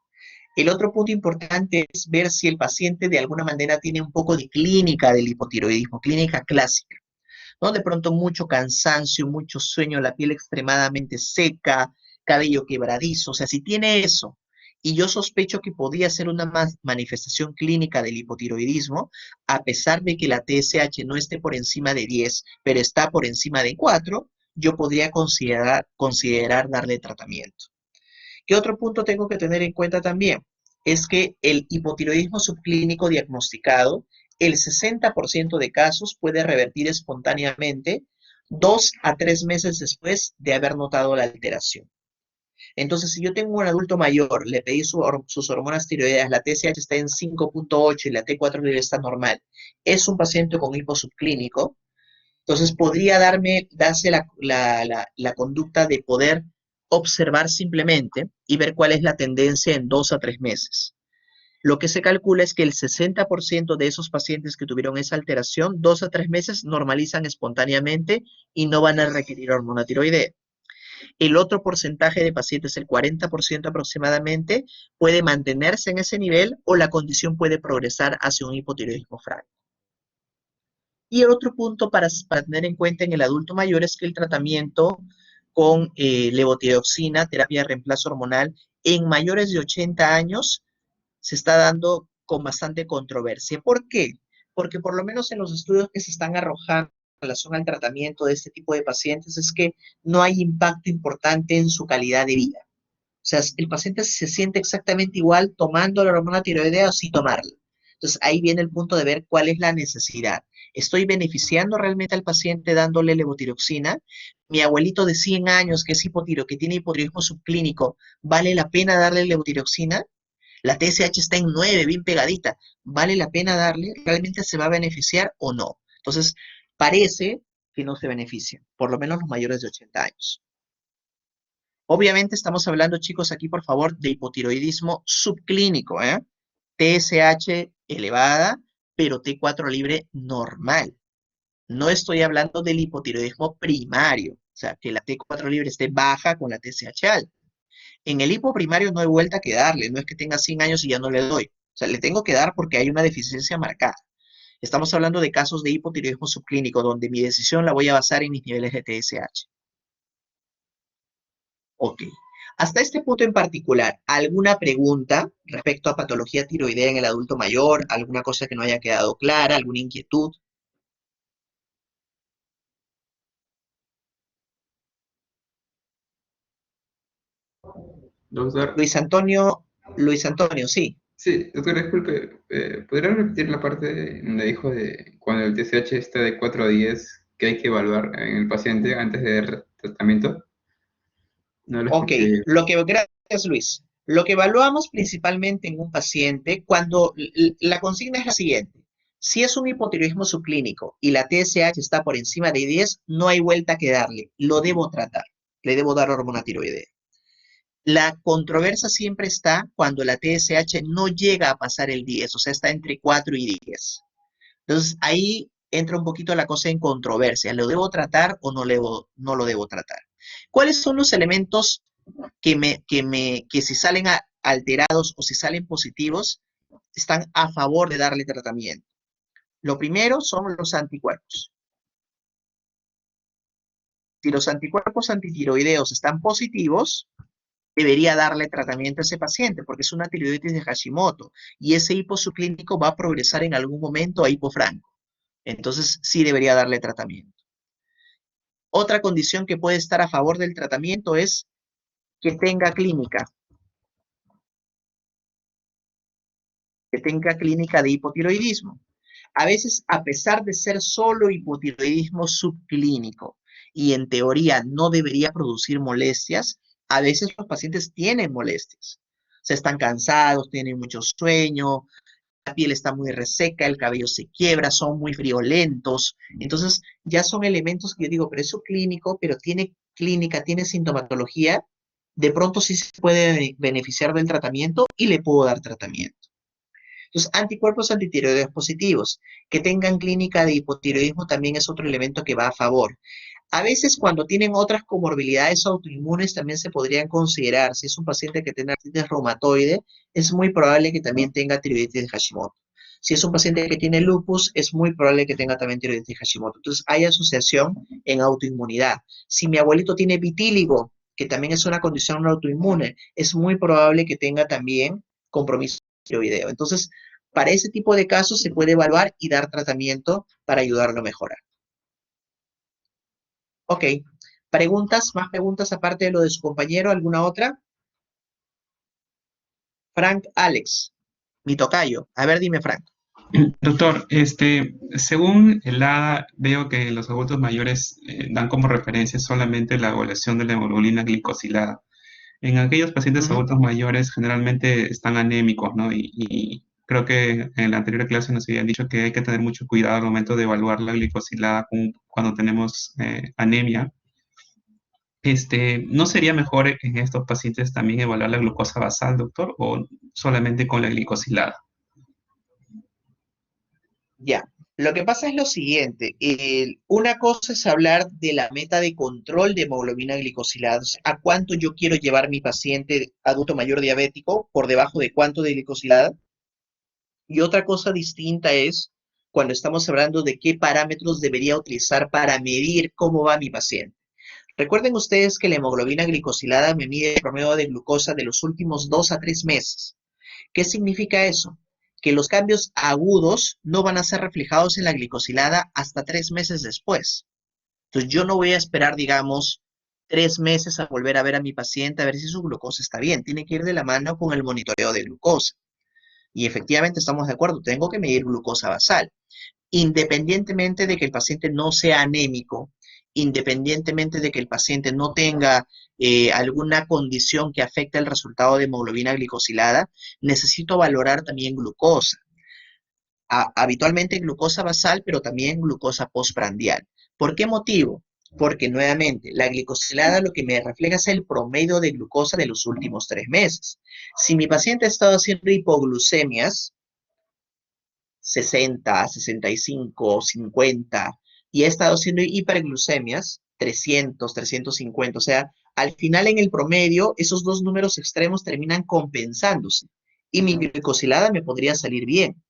El otro punto importante es ver si el paciente de alguna manera tiene un poco de clínica del hipotiroidismo, clínica clásica, ¿no? De pronto mucho cansancio, mucho sueño, la piel extremadamente seca, cabello quebradizo. O sea, si tiene eso, y yo sospecho que podría ser una manifestación clínica del hipotiroidismo, a pesar de que la TSH no esté por encima de 10, pero está por encima de 4, yo podría considerar darle tratamiento. ¿Qué otro punto tengo que tener en cuenta también? Es que el hipotiroidismo subclínico diagnosticado, el 60% de casos puede revertir espontáneamente 2 a 3 meses después de haber notado la alteración. Entonces, si yo tengo un adulto mayor, le pedí sus hormonas tiroideas, la TSH está en 5.8 y la T4 libre está normal, es un paciente con hipo subclínico, entonces podría darse la conducta de poder observar simplemente y ver cuál es la tendencia en 2 a 3 meses. Lo que se calcula es que el 60% de esos pacientes que tuvieron esa alteración, 2 a 3 meses normalizan espontáneamente y no van a requerir hormona tiroidea. El otro porcentaje de pacientes, el 40% aproximadamente, puede mantenerse en ese nivel o la condición puede progresar hacia un hipotiroidismo frágil. Y el otro punto para tener en cuenta en el adulto mayor es que el tratamiento con levotiroxina, terapia de reemplazo hormonal, en mayores de 80 años se está dando con bastante controversia. ¿Por qué? Porque por lo menos en los estudios que se están arrojando en relación al tratamiento de este tipo de pacientes es que no hay impacto importante en su calidad de vida. O sea, el paciente se siente exactamente igual tomando la hormona tiroidea o sin tomarla. Entonces, ahí viene el punto de ver cuál es la necesidad. ¿Estoy beneficiando realmente al paciente dándole levotiroxina? Mi abuelito de 100 años que tiene hipotiroidismo subclínico, ¿vale la pena darle levotiroxina? La TSH está en 9, bien pegadita. ¿Vale la pena darle? ¿Realmente se va a beneficiar o no? Entonces, parece que no se beneficia, por lo menos los mayores de 80 años. Obviamente estamos hablando, chicos, aquí por favor, de hipotiroidismo subclínico, ¿eh? TSH elevada, pero T4 libre normal. No estoy hablando del hipotiroidismo primario, o sea, que la T4 libre esté baja con la TSH alta. En el hipoprimario no hay vuelta que darle, no es que tenga 100 años y ya no le doy. O sea, le tengo que dar porque hay una deficiencia marcada. Estamos hablando de casos de hipotiroidismo subclínico, donde mi decisión la voy a basar en mis niveles de TSH. Ok. Hasta este punto en particular, ¿alguna pregunta respecto a patología tiroidea en el adulto mayor? ¿Alguna cosa que no haya quedado clara? ¿Alguna inquietud? Doctor, Luis Antonio, sí. sí, doctor, disculpe, ¿podría repetir la parte donde dijo de cuando el TSH está de 4 a 10 que hay que evaluar en el paciente antes del tratamiento? No lo Ok, escuché. gracias Luis. Lo que evaluamos principalmente en un paciente, cuando la consigna es la siguiente. Si es un hipotiroidismo subclínico y la TSH está por encima de 10, no hay vuelta que darle. Lo debo tratar. Le debo dar hormona tiroidea. La controversia siempre está cuando la TSH no llega a pasar el 10, o sea, está entre 4 y 10. Entonces, ahí entra un poquito la cosa en controversia. ¿Lo debo tratar o no lo debo tratar? ¿Cuáles son los elementos que si salen alterados o si salen positivos, están a favor de darle tratamiento? Lo primero son los anticuerpos. Si los anticuerpos antitiroideos están positivos, debería darle tratamiento a ese paciente, porque es una tiroiditis de Hashimoto, y ese hipo subclínico va a progresar en algún momento a hipo franco. Entonces, sí debería darle tratamiento. Otra condición que puede estar a favor del tratamiento es que tenga clínica de hipotiroidismo. A veces, a pesar de ser solo hipotiroidismo subclínico y en teoría no debería producir molestias, a veces los pacientes tienen molestias. Se están cansados, tienen mucho sueño, la piel está muy reseca, el cabello se quiebra, son muy friolentos. Entonces, ya son elementos que yo digo, pero es subclínico, pero tiene clínica, tiene sintomatología, de pronto sí se puede beneficiar del tratamiento y le puedo dar tratamiento. Entonces, anticuerpos antitiroideos positivos, que tengan clínica de hipotiroidismo también es otro elemento que va a favor. A veces cuando tienen otras comorbilidades autoinmunes también se podrían considerar. Si es un paciente que tiene artritis reumatoide, es muy probable que también tenga tiroiditis de Hashimoto. Si es un paciente que tiene lupus, es muy probable que tenga también tiroiditis de Hashimoto. Entonces, hay asociación en autoinmunidad. Si mi abuelito tiene vitíligo, que también es una condición autoinmune, es muy probable que tenga también compromiso tiroideo. Entonces, para ese tipo de casos se puede evaluar y dar tratamiento para ayudarlo a mejorar. Ok. ¿Preguntas? ¿Más preguntas aparte de lo de su compañero? ¿Alguna otra? Frank Alex, mi tocayo. A ver, dime, Frank. Doctor, según el ADA, veo que los adultos mayores dan como referencia solamente la evaluación de la hemoglobina glicosilada. En aquellos pacientes adultos mayores generalmente están anémicos, ¿no? Y creo que en la anterior clase nos habían dicho que hay que tener mucho cuidado al momento de evaluar la glicosilada cuando tenemos anemia. ¿No sería mejor en estos pacientes también evaluar la glucosa basal, doctor, o solamente con la glicosilada? Ya. Lo que pasa es lo siguiente. Una cosa es hablar de la meta de control de hemoglobina glicosilada. O sea, a cuánto yo quiero llevar mi paciente adulto mayor diabético, por debajo de cuánto de glicosilada. Y otra cosa distinta es cuando estamos hablando de qué parámetros debería utilizar para medir cómo va mi paciente. Recuerden ustedes que la hemoglobina glicosilada me mide el promedio de glucosa de los últimos 2 a 3 meses. ¿Qué significa eso? Que los cambios agudos no van a ser reflejados en la glicosilada hasta 3 meses después. Entonces yo no voy a esperar, digamos, 3 meses a volver a ver a mi paciente a ver si su glucosa está bien. Tiene que ir de la mano con el monitoreo de glucosa. Y efectivamente estamos de acuerdo, tengo que medir glucosa basal. Independientemente de que el paciente no sea anémico, independientemente de que el paciente no tenga alguna condición que afecte el resultado de hemoglobina glicosilada, necesito valorar también glucosa. Habitualmente glucosa basal, pero también glucosa postprandial. ¿Por qué motivo? Porque nuevamente, la glicosilada lo que me refleja es el promedio de glucosa de los últimos 3 meses. Si mi paciente ha estado haciendo hipoglucemias, 60, 65, 50, y ha estado haciendo hiperglucemias, 300, 350, o sea, al final en el promedio, esos dos números extremos terminan compensándose y mi glicosilada me podría salir bien,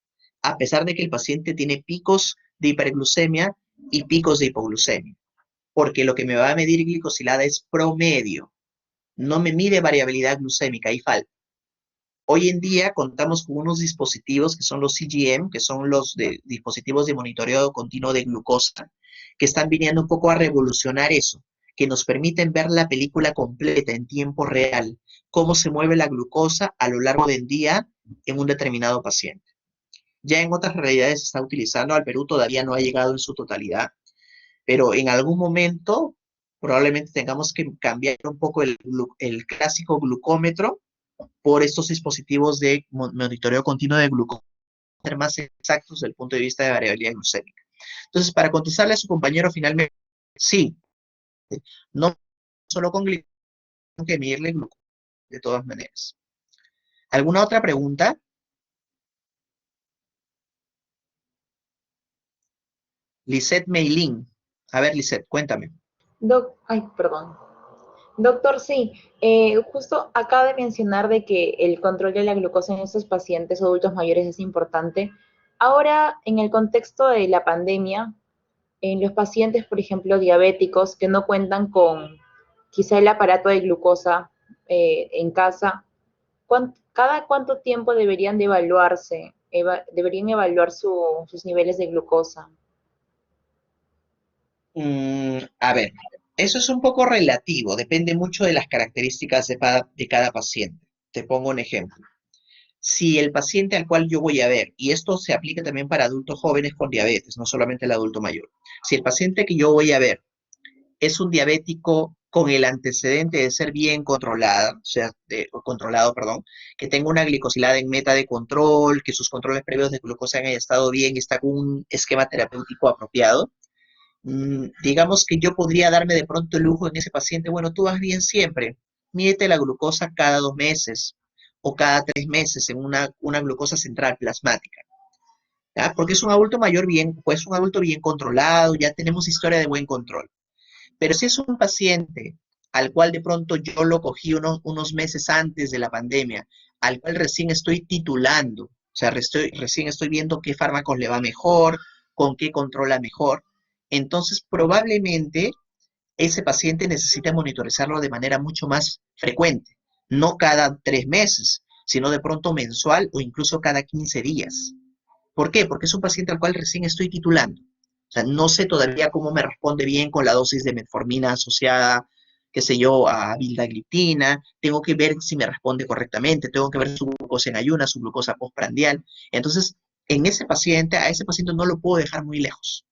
a pesar de que el paciente tiene picos de hiperglucemia y picos de hipoglucemia, porque lo que me va a medir glicosilada es promedio, no me mide variabilidad glucémica, ahí falta. Hoy en día contamos con unos dispositivos que son los CGM, que son los dispositivos de monitoreo continuo de glucosa, que están viniendo un poco a revolucionar eso, que nos permiten ver la película completa en tiempo real, cómo se mueve la glucosa a lo largo del día en un determinado paciente. Ya en otras realidades se está utilizando, al Perú todavía no ha llegado en su totalidad, pero en algún momento probablemente tengamos que cambiar un poco el clásico glucómetro por estos dispositivos de monitoreo continuo de glucosa, ser más exactos desde el punto de vista de variabilidad glucémica. Entonces, para contestarle a su compañero finalmente, sí, no solo con glicemia, hay que medirle glucosa de todas maneras. ¿Alguna otra pregunta? Lisette Meilín. A ver, Lisette, cuéntame. Perdón. Doctor, sí, justo acaba de mencionar de que el control de la glucosa en estos pacientes adultos mayores es importante. Ahora, en el contexto de la pandemia, en los pacientes, por ejemplo, diabéticos que no cuentan con quizá el aparato de glucosa en casa, ¿cada cuánto tiempo deberían de evaluarse? Deberían evaluar sus niveles de glucosa. A ver, eso es un poco relativo, depende mucho de las características de cada paciente. Te pongo un ejemplo. Si el paciente al cual yo voy a ver, y esto se aplica también para adultos jóvenes con diabetes, no solamente el adulto mayor, si el paciente que yo voy a ver es un diabético con el antecedente de ser bien controlado, o sea, controlado, perdón, que tenga una glicosilada en meta de control, que sus controles previos de glucosa hayan estado bien y está con un esquema terapéutico apropiado, digamos que yo podría darme de pronto el lujo en ese paciente, bueno, tú vas bien siempre, mídete la glucosa cada 2 meses o cada 3 meses en una glucosa central plasmática, ¿ya? Porque es un adulto mayor bien, pues un adulto bien controlado, ya tenemos historia de buen control. Pero si es un paciente al cual de pronto yo lo cogí unos meses antes de la pandemia, al cual recién estoy titulando, o sea, recién estoy viendo qué fármacos le va mejor, con qué controla mejor, entonces probablemente ese paciente necesita monitorizarlo de manera mucho más frecuente, no cada 3 meses, sino de pronto mensual o incluso cada 15 días. ¿Por qué? Porque es un paciente al cual recién estoy titulando. O sea, no sé todavía cómo me responde bien con la dosis de metformina asociada, qué sé yo, a vildagliptina. Tengo que ver si me responde correctamente, tengo que ver su glucosa en ayunas, su glucosa postprandial. Entonces, a ese paciente no lo puedo dejar muy lejos.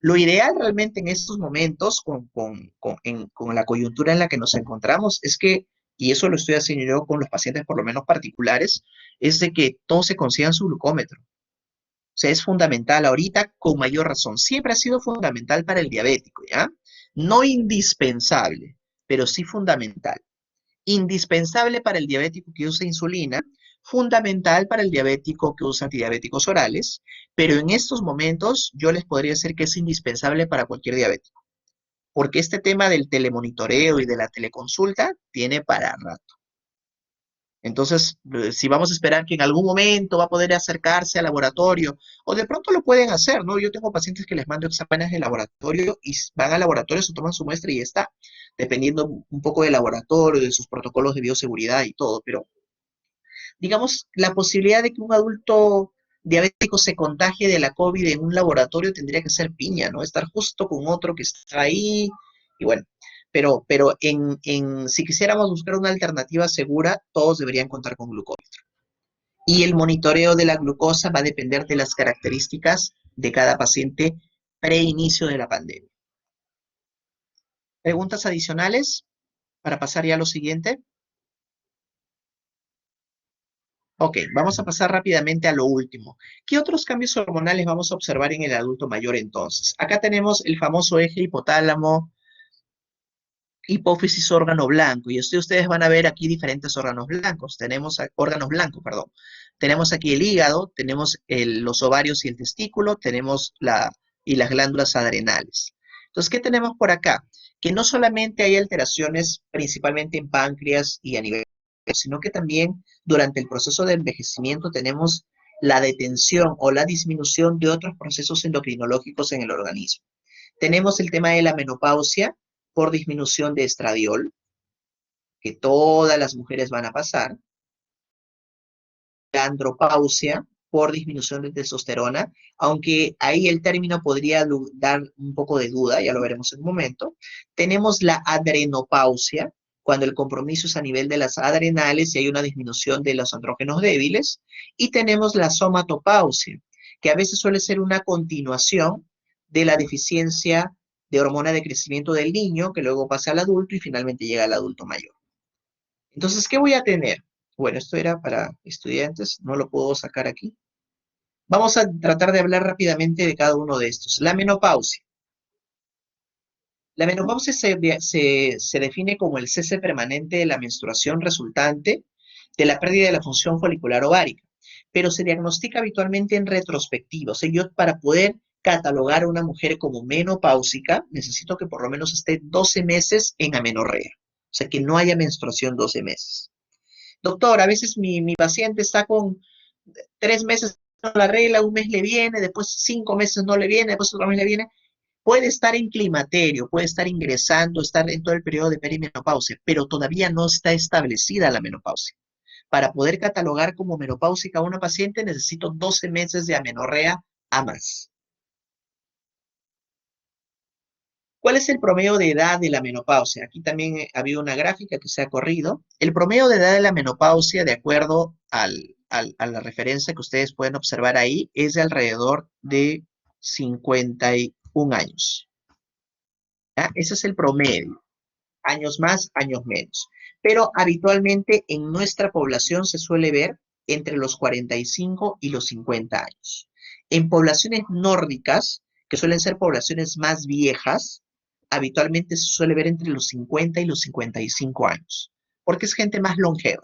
Lo ideal realmente en estos momentos, con la coyuntura en la que nos encontramos, es que, y eso lo estoy haciendo yo con los pacientes por lo menos particulares, es de que todos se consigan su glucómetro. O sea, es fundamental ahorita con mayor razón. Siempre ha sido fundamental para el diabético, ¿ya? No indispensable, pero sí fundamental. Indispensable para el diabético que usa insulina, fundamental para el diabético que usa antidiabéticos orales, pero en estos momentos yo les podría decir que es indispensable para cualquier diabético, porque este tema del telemonitoreo y de la teleconsulta tiene para rato. Entonces, si vamos a esperar que en algún momento va a poder acercarse al laboratorio, o de pronto lo pueden hacer, ¿no? Yo tengo pacientes que les mando exámenes de laboratorio y van al laboratorio, se toman su muestra y ya está, dependiendo un poco del laboratorio, de sus protocolos de bioseguridad y todo, pero digamos, la posibilidad de que un adulto diabético se contagie de la COVID en un laboratorio tendría que ser piña, ¿no? Estar justo con otro que está ahí, y bueno, pero si quisiéramos buscar una alternativa segura, todos deberían contar con glucómetro. Y el monitoreo de la glucosa va a depender de las características de cada paciente preinicio de la pandemia. ¿Preguntas adicionales para pasar ya a lo siguiente? Ok, vamos a pasar rápidamente a lo último. ¿Qué otros cambios hormonales vamos a observar en el adulto mayor entonces? Acá tenemos el famoso eje hipotálamo, hipófisis, órgano blanco. Y ustedes van a ver aquí diferentes órganos blancos. Órganos blancos, perdón. Tenemos aquí el hígado, tenemos los ovarios y el testículo, tenemos las glándulas adrenales. Entonces, ¿qué tenemos por acá? Que no solamente hay alteraciones principalmente en páncreas y a nivel, sino que también durante el proceso de envejecimiento tenemos la detención o la disminución de otros procesos endocrinológicos en el organismo. Tenemos el tema de la menopausia por disminución de estradiol, que todas las mujeres van a pasar. La andropausia por disminución de testosterona, aunque ahí el término podría dar un poco de duda, ya lo veremos en un momento. Tenemos la adrenopausia, cuando el compromiso es a nivel de las adrenales y hay una disminución de los andrógenos débiles. Y tenemos la somatopausia, que a veces suele ser una continuación de la deficiencia de hormona de crecimiento del niño, que luego pasa al adulto y finalmente llega al adulto mayor. Entonces, ¿qué voy a tener? Bueno, esto era para estudiantes, no lo puedo sacar aquí. Vamos a tratar de hablar rápidamente de cada uno de estos. La menopausia. La menopausia se define como el cese permanente de la menstruación resultante de la pérdida de la función folicular ovárica, pero se diagnostica habitualmente en retrospectiva. O sea, yo para poder catalogar a una mujer como menopáusica, necesito que por lo menos esté 12 meses en amenorrea. O sea, que no haya menstruación 12 meses. Doctor, a veces mi paciente está con 3 meses no la regla, un mes le viene, después 5 meses no le viene, después otro mes le viene. Puede estar en climaterio, puede estar ingresando, estar en todo el periodo de perimenopausia, pero todavía no está establecida la menopausia. Para poder catalogar como menopáusica a una paciente necesito 12 meses de amenorrea a más. ¿Cuál es el promedio de edad de la menopausia? Aquí también ha habido una gráfica que se ha corrido. El promedio de edad de la menopausia, de acuerdo a la referencia que ustedes pueden observar ahí, es de alrededor de 51 años. ¿Ya? Ese es el promedio. Años más, años menos. Pero habitualmente en nuestra población se suele ver entre los 45 y los 50 años. En poblaciones nórdicas, que suelen ser poblaciones más viejas, habitualmente se suele ver entre los 50 y los 55 años, porque es gente más longeva.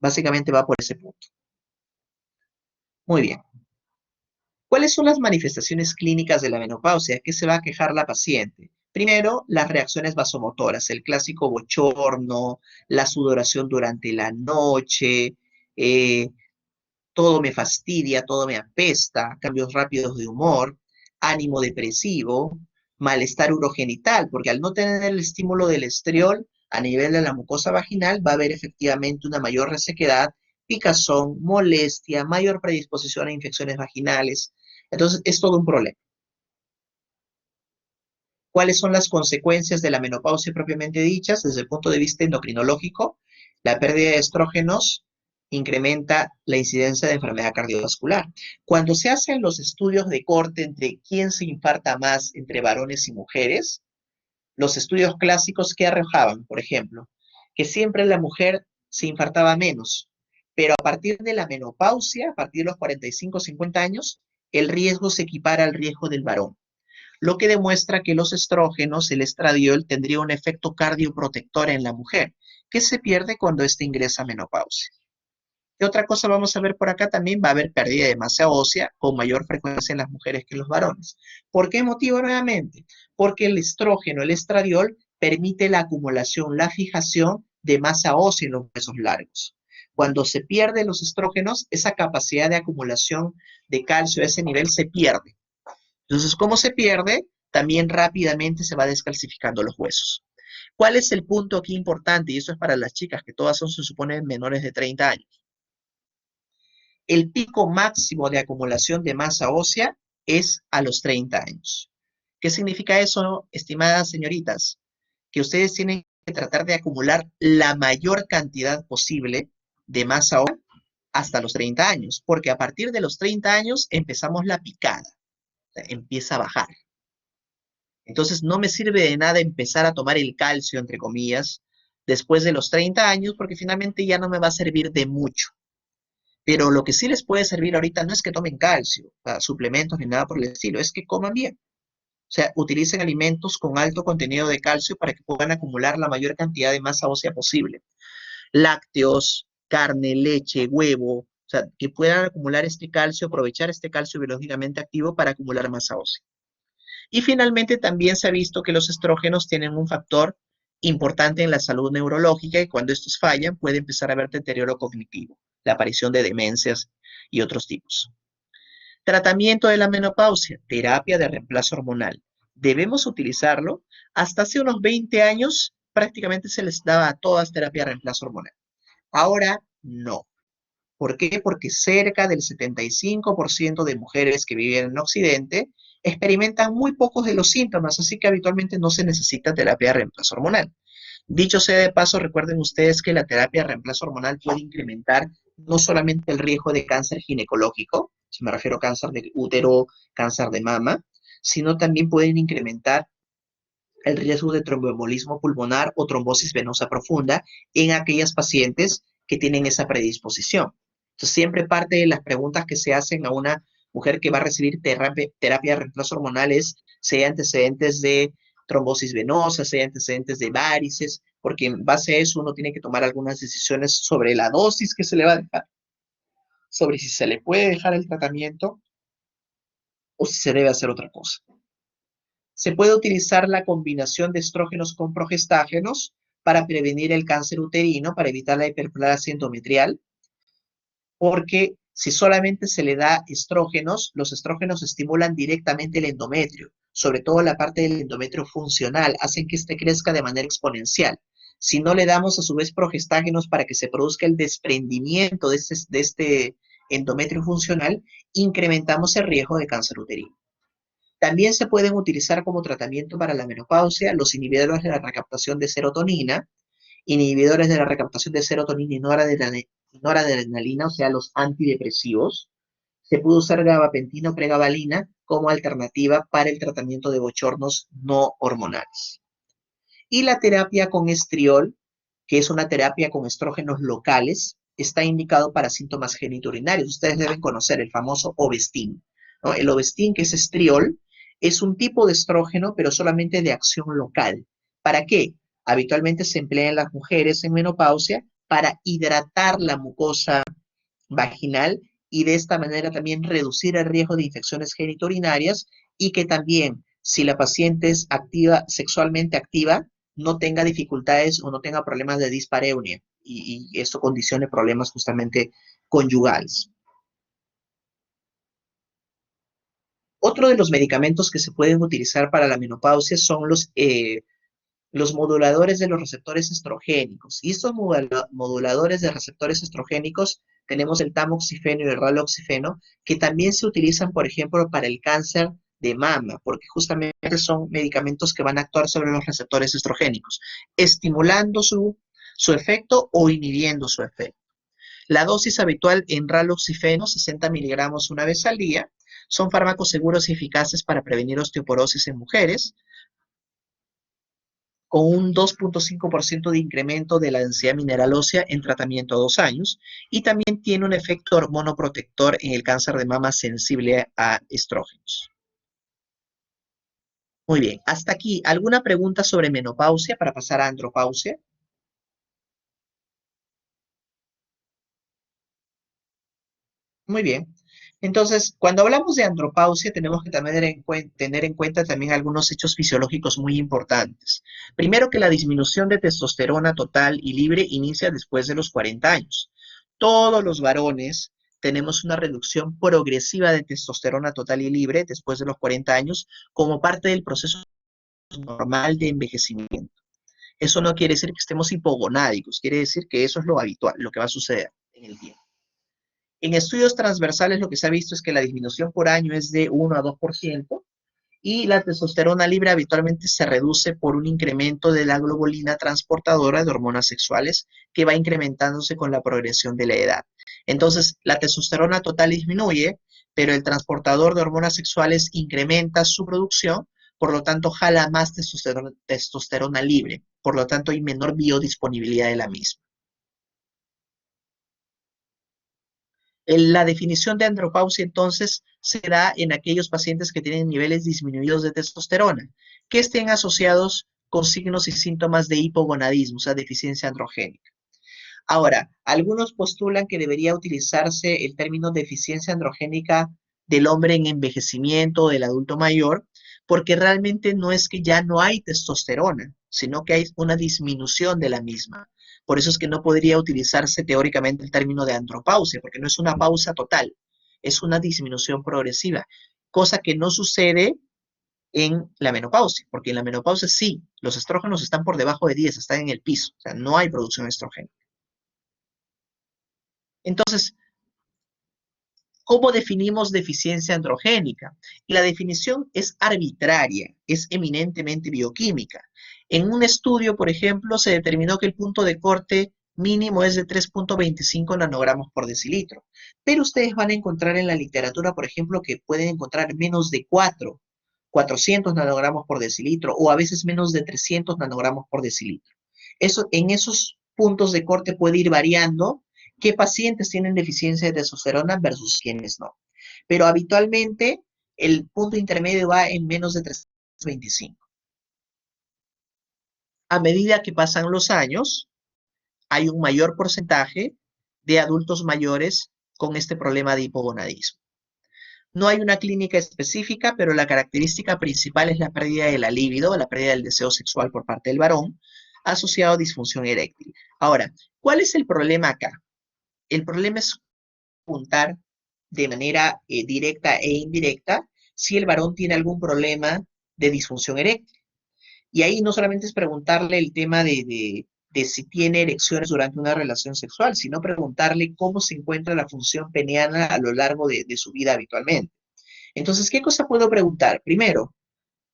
Básicamente va por ese punto. Muy bien. ¿Cuáles son las manifestaciones clínicas de la menopausia? ¿Qué se va a quejar la paciente? Primero, las reacciones vasomotoras, el clásico bochorno, la sudoración durante la noche, todo me fastidia, todo me apesta, cambios rápidos de humor, ánimo depresivo, malestar urogenital, porque al no tener el estímulo del estriol a nivel de la mucosa vaginal va a haber efectivamente una mayor resequedad, picazón, molestia, mayor predisposición a infecciones vaginales. Entonces, es todo un problema. ¿Cuáles son las consecuencias de la menopausia propiamente dichas? Desde el punto de vista endocrinológico, la pérdida de estrógenos incrementa la incidencia de enfermedad cardiovascular. Cuando se hacen los estudios de corte entre quién se infarta más entre varones y mujeres, los estudios clásicos que arrojaban, por ejemplo, que siempre la mujer se infartaba menos, pero a partir de la menopausia, a partir de los 45 o 50 años, el riesgo se equipara al riesgo del varón, lo que demuestra que los estrógenos, el estradiol, tendría un efecto cardioprotector en la mujer, que se pierde cuando éste ingresa a menopausia. ¿Qué otra cosa vamos a ver por acá? También va a haber pérdida de masa ósea con mayor frecuencia en las mujeres que en los varones. ¿Por qué motivo nuevamente? Porque el estrógeno, el estradiol, permite la acumulación, la fijación de masa ósea en los huesos largos. Cuando se pierden los estrógenos, esa capacidad de acumulación de calcio a ese nivel se pierde. Entonces, ¿cómo se pierde? También rápidamente se va descalcificando los huesos. ¿Cuál es el punto aquí importante? Y eso es para las chicas, que todas son, se supone, menores de 30 años. El pico máximo de acumulación de masa ósea es a los 30 años. ¿Qué significa eso, estimadas señoritas? Que ustedes tienen que tratar de acumular la mayor cantidad posible de masa ósea hasta los 30 años, porque a partir de los 30 años empezamos la picada, o sea, empieza a bajar. Entonces no me sirve de nada empezar a tomar el calcio, entre comillas, después de los 30 años, porque finalmente ya no me va a servir de mucho. Pero lo que sí les puede servir ahorita no es que tomen calcio, suplementos ni nada por el estilo, es que coman bien. O sea, utilicen alimentos con alto contenido de calcio para que puedan acumular la mayor cantidad de masa ósea posible. Lácteos, carne, leche, huevo, o sea, que puedan acumular este calcio, aprovechar este calcio biológicamente activo para acumular masa ósea. Y finalmente también se ha visto que los estrógenos tienen un factor importante en la salud neurológica y cuando estos fallan puede empezar a haber deterioro cognitivo, la aparición de demencias y otros tipos. Tratamiento de la menopausia, terapia de reemplazo hormonal. ¿Debemos utilizarlo? Hasta hace unos 20 años prácticamente se les daba a todas terapia de reemplazo hormonal. Ahora no. ¿Por qué? Porque cerca del 75% de mujeres que viven en Occidente experimentan muy pocos de los síntomas, así que habitualmente no se necesita terapia de reemplazo hormonal. Dicho sea de paso, recuerden ustedes que la terapia de reemplazo hormonal puede incrementar no solamente el riesgo de cáncer ginecológico, si me refiero a cáncer de útero, cáncer de mama, sino también pueden incrementar el riesgo de tromboembolismo pulmonar o trombosis venosa profunda en aquellas pacientes que tienen esa predisposición. Entonces, siempre parte de las preguntas que se hacen a una mujer que va a recibir terapia de reemplazo hormonal es si hay antecedentes de trombosis venosa, si hay antecedentes de varices, porque en base a eso uno tiene que tomar algunas decisiones sobre la dosis que se le va a dejar, sobre si se le puede dejar el tratamiento o si se debe hacer otra cosa. Se puede utilizar la combinación de estrógenos con progestágenos para prevenir el cáncer uterino, para evitar la hiperplasia endometrial, porque si solamente se le da estrógenos, los estrógenos estimulan directamente el endometrio, sobre todo la parte del endometrio funcional, hacen que este crezca de manera exponencial. Si no le damos a su vez progestágenos para que se produzca el desprendimiento de este endometrio funcional, incrementamos el riesgo de cáncer uterino. También se pueden utilizar como tratamiento para la menopausia los inhibidores de la recaptación de serotonina, inhibidores de la recaptación de serotonina y noradrenalina, o sea, los antidepresivos. Se puede usar gabapentina o pregabalina como alternativa para el tratamiento de bochornos no hormonales. Y la terapia con estriol, que es una terapia con estrógenos locales, está indicado para síntomas genitourinarios. Ustedes deben conocer el famoso Ovestin, ¿no? El Ovestin, que es estriol, es un tipo de estrógeno, pero solamente de acción local. ¿Para qué? Habitualmente se emplea en las mujeres en menopausia para hidratar la mucosa vaginal y de esta manera también reducir el riesgo de infecciones genitourinarias y que también, si la paciente es activa, sexualmente activa, no tenga dificultades o no tenga problemas de dispareunia y esto condicione problemas justamente conyugales. Otro de los medicamentos que se pueden utilizar para la menopausia son los moduladores de los receptores estrogénicos. Y estos moduladores de receptores estrogénicos, tenemos el tamoxifeno y el raloxifeno, que también se utilizan, por ejemplo, para el cáncer de mama, porque justamente son medicamentos que van a actuar sobre los receptores estrogénicos, estimulando su efecto o inhibiendo su efecto. La dosis habitual en raloxifeno, 60 miligramos una vez al día, son fármacos seguros y eficaces para prevenir osteoporosis en mujeres, con un 2.5% de incremento de la densidad mineral ósea en tratamiento a 2 años, y también tiene un efecto hormonoprotector en el cáncer de mama sensible a estrógenos. Muy bien, hasta aquí, ¿alguna pregunta sobre menopausia para pasar a andropausia? Muy bien. Entonces, cuando hablamos de andropausia, tenemos que tener en cuenta también algunos hechos fisiológicos muy importantes. Primero, que la disminución de testosterona total y libre inicia después de los 40 años. Todos los varones tenemos una reducción progresiva de testosterona total y libre después de los 40 años como parte del proceso normal de envejecimiento. Eso no quiere decir que estemos hipogonádicos, quiere decir que eso es lo habitual, lo que va a suceder en el tiempo. En estudios transversales lo que se ha visto es que la disminución por año es de 1 a 2% y la testosterona libre habitualmente se reduce por un incremento de la globulina transportadora de hormonas sexuales que va incrementándose con la progresión de la edad. Entonces, la testosterona total disminuye, pero el transportador de hormonas sexuales incrementa su producción, por lo tanto jala más testosterona libre, por lo tanto hay menor biodisponibilidad de la misma. La definición de andropausia, entonces, se da en aquellos pacientes que tienen niveles disminuidos de testosterona, que estén asociados con signos y síntomas de hipogonadismo, o sea, deficiencia androgénica. Ahora, algunos postulan que debería utilizarse el término deficiencia androgénica del hombre en envejecimiento o del adulto mayor, porque realmente no es que ya no hay testosterona, sino que hay una disminución de la misma. Por eso es que no podría utilizarse teóricamente el término de andropausia, porque no es una pausa total, es una disminución progresiva, cosa que no sucede en la menopausia, porque en la menopausia sí, los estrógenos están por debajo de 10, están en el piso, o sea, no hay producción de estrógeno. Entonces, ¿cómo definimos deficiencia androgénica? Y la definición es arbitraria, es eminentemente bioquímica. En un estudio, por ejemplo, se determinó que el punto de corte mínimo es de 3.25 nanogramos por decilitro, pero ustedes van a encontrar en la literatura, por ejemplo, que pueden encontrar menos de 400 nanogramos por decilitro, o a veces menos de 300 nanogramos por decilitro. Eso, en esos puntos de corte puede ir variando qué pacientes tienen deficiencia de testosterona versus quienes no. Pero habitualmente el punto intermedio va en menos de 325. A medida que pasan los años, hay un mayor porcentaje de adultos mayores con este problema de hipogonadismo. No hay una clínica específica, pero la característica principal es la pérdida de la libido, la pérdida del deseo sexual por parte del varón, asociado a disfunción eréctil. Ahora, ¿cuál es el problema acá? El problema es preguntar de manera directa e indirecta si el varón tiene algún problema de disfunción eréctil. Y ahí no solamente es preguntarle el tema de si tiene erecciones durante una relación sexual, sino preguntarle cómo se encuentra la función peniana a lo largo de su vida habitualmente. Entonces, ¿qué cosa puedo preguntar? Primero,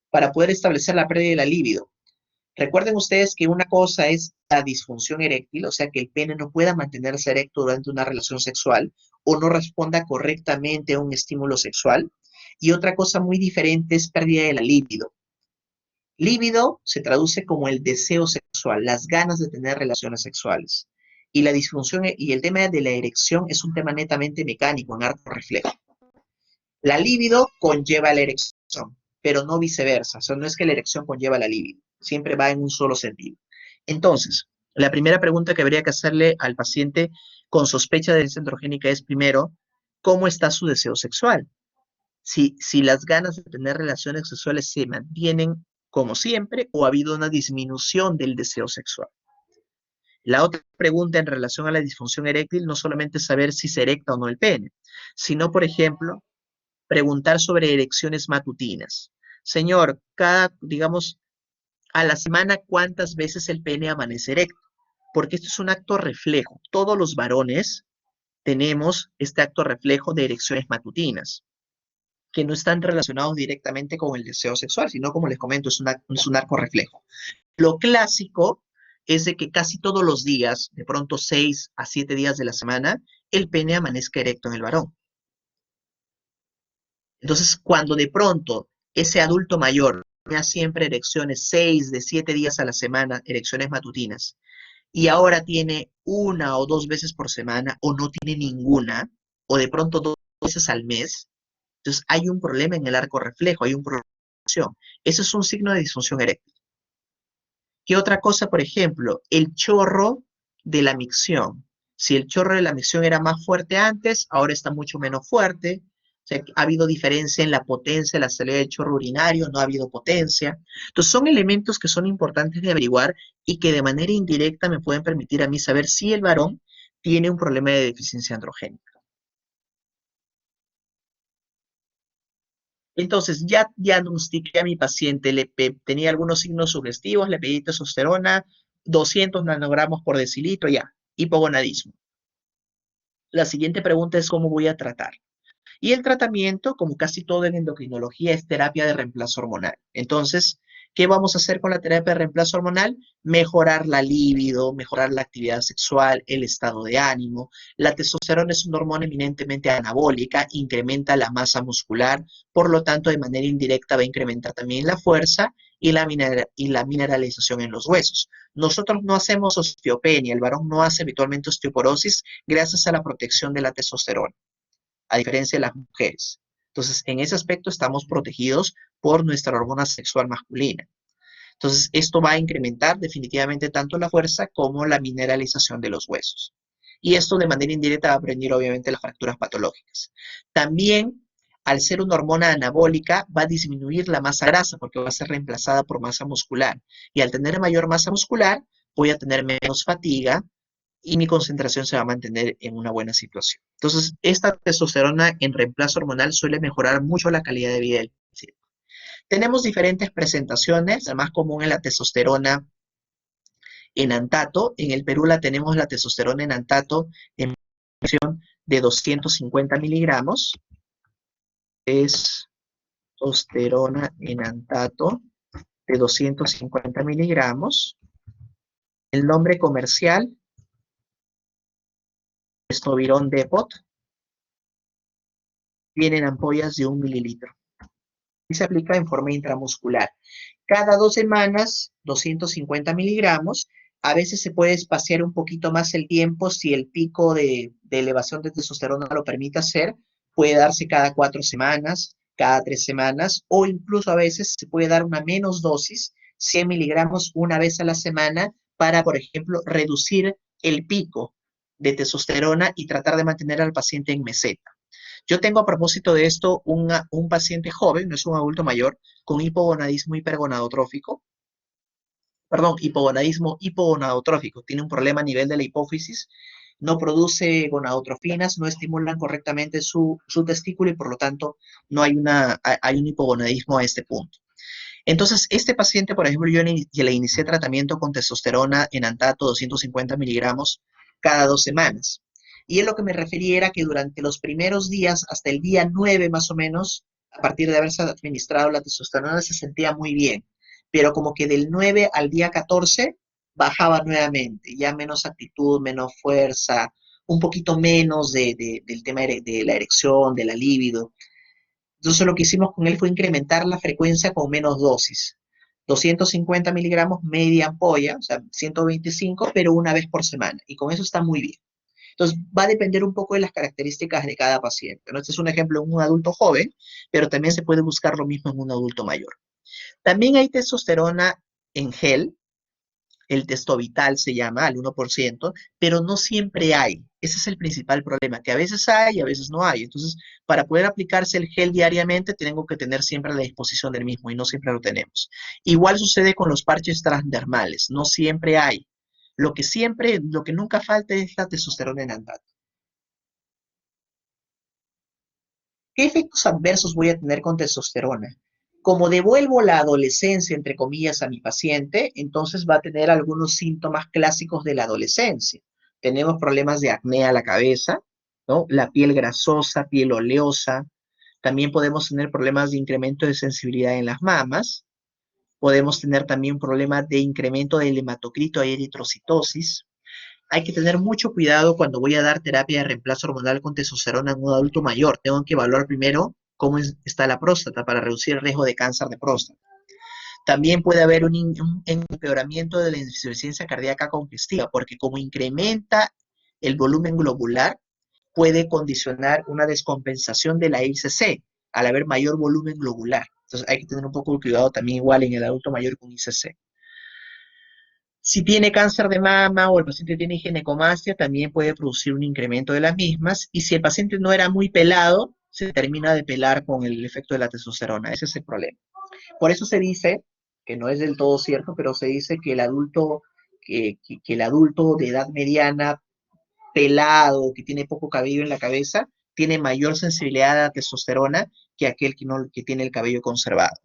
para poder establecer la pérdida de la libido. Recuerden ustedes que una cosa es la disfunción eréctil, o sea, que el pene no pueda mantenerse erecto durante una relación sexual o no responda correctamente a un estímulo sexual. Y otra cosa muy diferente es pérdida de la libido. Líbido se traduce como el deseo sexual, las ganas de tener relaciones sexuales. Y la disfunción y el tema de la erección es un tema netamente mecánico, en arco reflejo. La libido conlleva la erección, pero no viceversa. O sea, no es que la erección conlleva la libido, siempre va en un solo sentido. Entonces, la primera pregunta que habría que hacerle al paciente con sospecha de deficiencia androgénica es primero, ¿cómo está su deseo sexual? Si las ganas de tener relaciones sexuales se mantienen como siempre o ha habido una disminución del deseo sexual. La otra pregunta en relación a la disfunción eréctil no solamente es saber si se erecta o no el pene, sino, por ejemplo, preguntar sobre erecciones matutinas. Señor, digamos, a la semana, ¿cuántas veces el pene amanece erecto? Porque esto es un acto reflejo. Todos los varones tenemos este acto reflejo de erecciones matutinas, que no están relacionados directamente con el deseo sexual, sino, como les comento, es un arco reflejo. Lo clásico es de que casi todos los días, de pronto 6 a 7 días de la semana, el pene amanezca erecto en el varón. Entonces, cuando de pronto ese adulto mayor tenía siempre erecciones 6 de 7 días a la semana, erecciones matutinas, y ahora tiene 1 o 2 veces por semana, o no tiene ninguna, o de pronto 2 veces al mes, entonces hay un problema en el arco reflejo, hay un problema de disfunción. Eso es un signo de disfunción eréctil. ¿Qué otra cosa? Por ejemplo, el chorro de la micción. Si el chorro de la micción era más fuerte antes, ahora está mucho menos fuerte. O sea, ha habido diferencia en la potencia, la salida del chorro urinario, no ha habido potencia. Entonces, son elementos que son importantes de averiguar y que de manera indirecta me pueden permitir a mí saber si el varón tiene un problema de deficiencia androgénica. Entonces, ya diagnostiqué a mi paciente, tenía algunos signos sugestivos, le pedí testosterona, 200 nanogramos por decilitro, ya, hipogonadismo. La siguiente pregunta es cómo voy a tratar. Y el tratamiento, como casi todo en endocrinología, es terapia de reemplazo hormonal. Entonces, ¿qué vamos a hacer con la terapia de reemplazo hormonal? Mejorar la libido, mejorar la actividad sexual, el estado de ánimo. La testosterona es una hormona eminentemente anabólica, incrementa la masa muscular, por lo tanto, de manera indirecta va a incrementar también la fuerza y la mineralización en los huesos. Nosotros no hacemos osteopenia, el varón no hace habitualmente osteoporosis gracias a la protección de la testosterona, a diferencia de las mujeres. Entonces, en ese aspecto estamos protegidos por nuestra hormona sexual masculina. Entonces, esto va a incrementar definitivamente tanto la fuerza como la mineralización de los huesos. Y esto de manera indirecta va a prevenir obviamente las fracturas patológicas. También al ser una hormona anabólica, va a disminuir la masa grasa porque va a ser reemplazada por masa muscular. Y al tener mayor masa muscular, voy a tener menos fatiga y mi concentración se va a mantener en una buena situación. Entonces, esta testosterona en reemplazo hormonal suele mejorar mucho la calidad de vida del paciente. Tenemos diferentes presentaciones, la más común es la testosterona en antato. En el Perú la tenemos la testosterona en antato en de 250 miligramos. Es testosterona en antato de 250 miligramos. El nombre comercial es Testovirón Depot. Vienen ampollas de 1 mililitro. Y se aplica en forma intramuscular. Cada 2 semanas, 250 miligramos. A veces se puede espaciar un poquito más el tiempo si el pico de elevación de testosterona lo permite hacer. Puede darse cada 4 semanas, cada 3 semanas, o incluso a veces se puede dar una menos dosis, 100 miligramos una vez a la semana, para, por ejemplo, reducir el pico de testosterona y tratar de mantener al paciente en meseta. Yo tengo a propósito de esto un paciente joven, no es un adulto mayor, con hipogonadismo hipergonadotrófico, perdón, hipogonadismo hipogonadotrófico. Tiene un problema a nivel de la hipófisis, no produce gonadotrofinas, no estimulan correctamente su testículo y por lo tanto no hay un hipogonadismo a este punto. Entonces, este paciente, por ejemplo, yo le inicié tratamiento con testosterona en antato 250 miligramos cada 2 semanas. Y él lo que me refería era que durante los primeros días, hasta el día 9 más o menos, a partir de haberse administrado la testosterona, se sentía muy bien. Pero como que del 9 al día 14 bajaba nuevamente, ya menos actitud, menos fuerza, un poquito menos del tema de la erección, de la libido. Entonces lo que hicimos con él fue incrementar la frecuencia con menos dosis. 250 miligramos media ampolla, o sea, 125, pero una vez por semana. Y con eso está muy bien. Entonces, va a depender un poco de las características de cada paciente, ¿no? Este es un ejemplo en un adulto joven, pero también se puede buscar lo mismo en un adulto mayor. También hay testosterona en gel, el Testovital se llama, al 1%, pero no siempre hay. Ese es el principal problema, que a veces hay y a veces no hay. Entonces, para poder aplicarse el gel diariamente, tengo que tener siempre a la disposición del mismo y no siempre lo tenemos. Igual sucede con los parches transdermales, no siempre hay. Lo que nunca falta es la testosterona en antato. ¿Qué efectos adversos voy a tener con testosterona? Como devuelvo la adolescencia, entre comillas, a mi paciente, entonces va a tener algunos síntomas clásicos de la adolescencia. Tenemos problemas de acné a la cabeza, ¿no? La piel grasosa, piel oleosa. También podemos tener problemas de incremento de sensibilidad en las mamas. Podemos tener también un problema de incremento del hematocrito y eritrocitosis. Hay que tener mucho cuidado cuando voy a dar terapia de reemplazo hormonal con testosterona en un adulto mayor. Tengo que evaluar primero cómo está la próstata para reducir el riesgo de cáncer de próstata. También puede haber un empeoramiento de la insuficiencia cardíaca congestiva, porque como incrementa el volumen globular, puede condicionar una descompensación de la ICC al haber mayor volumen globular. Entonces hay que tener un poco de cuidado también igual en el adulto mayor con ICC. Si tiene cáncer de mama o el paciente tiene ginecomastia, también puede producir un incremento de las mismas. Y si el paciente no era muy pelado, se termina de pelar con el efecto de la testosterona. Ese es el problema. Por eso se dice, que no es del todo cierto, pero se dice que el adulto, que el adulto de edad mediana, pelado, que tiene poco cabello en la cabeza, tiene mayor sensibilidad a la testosterona que aquel que tiene el cabello conservado.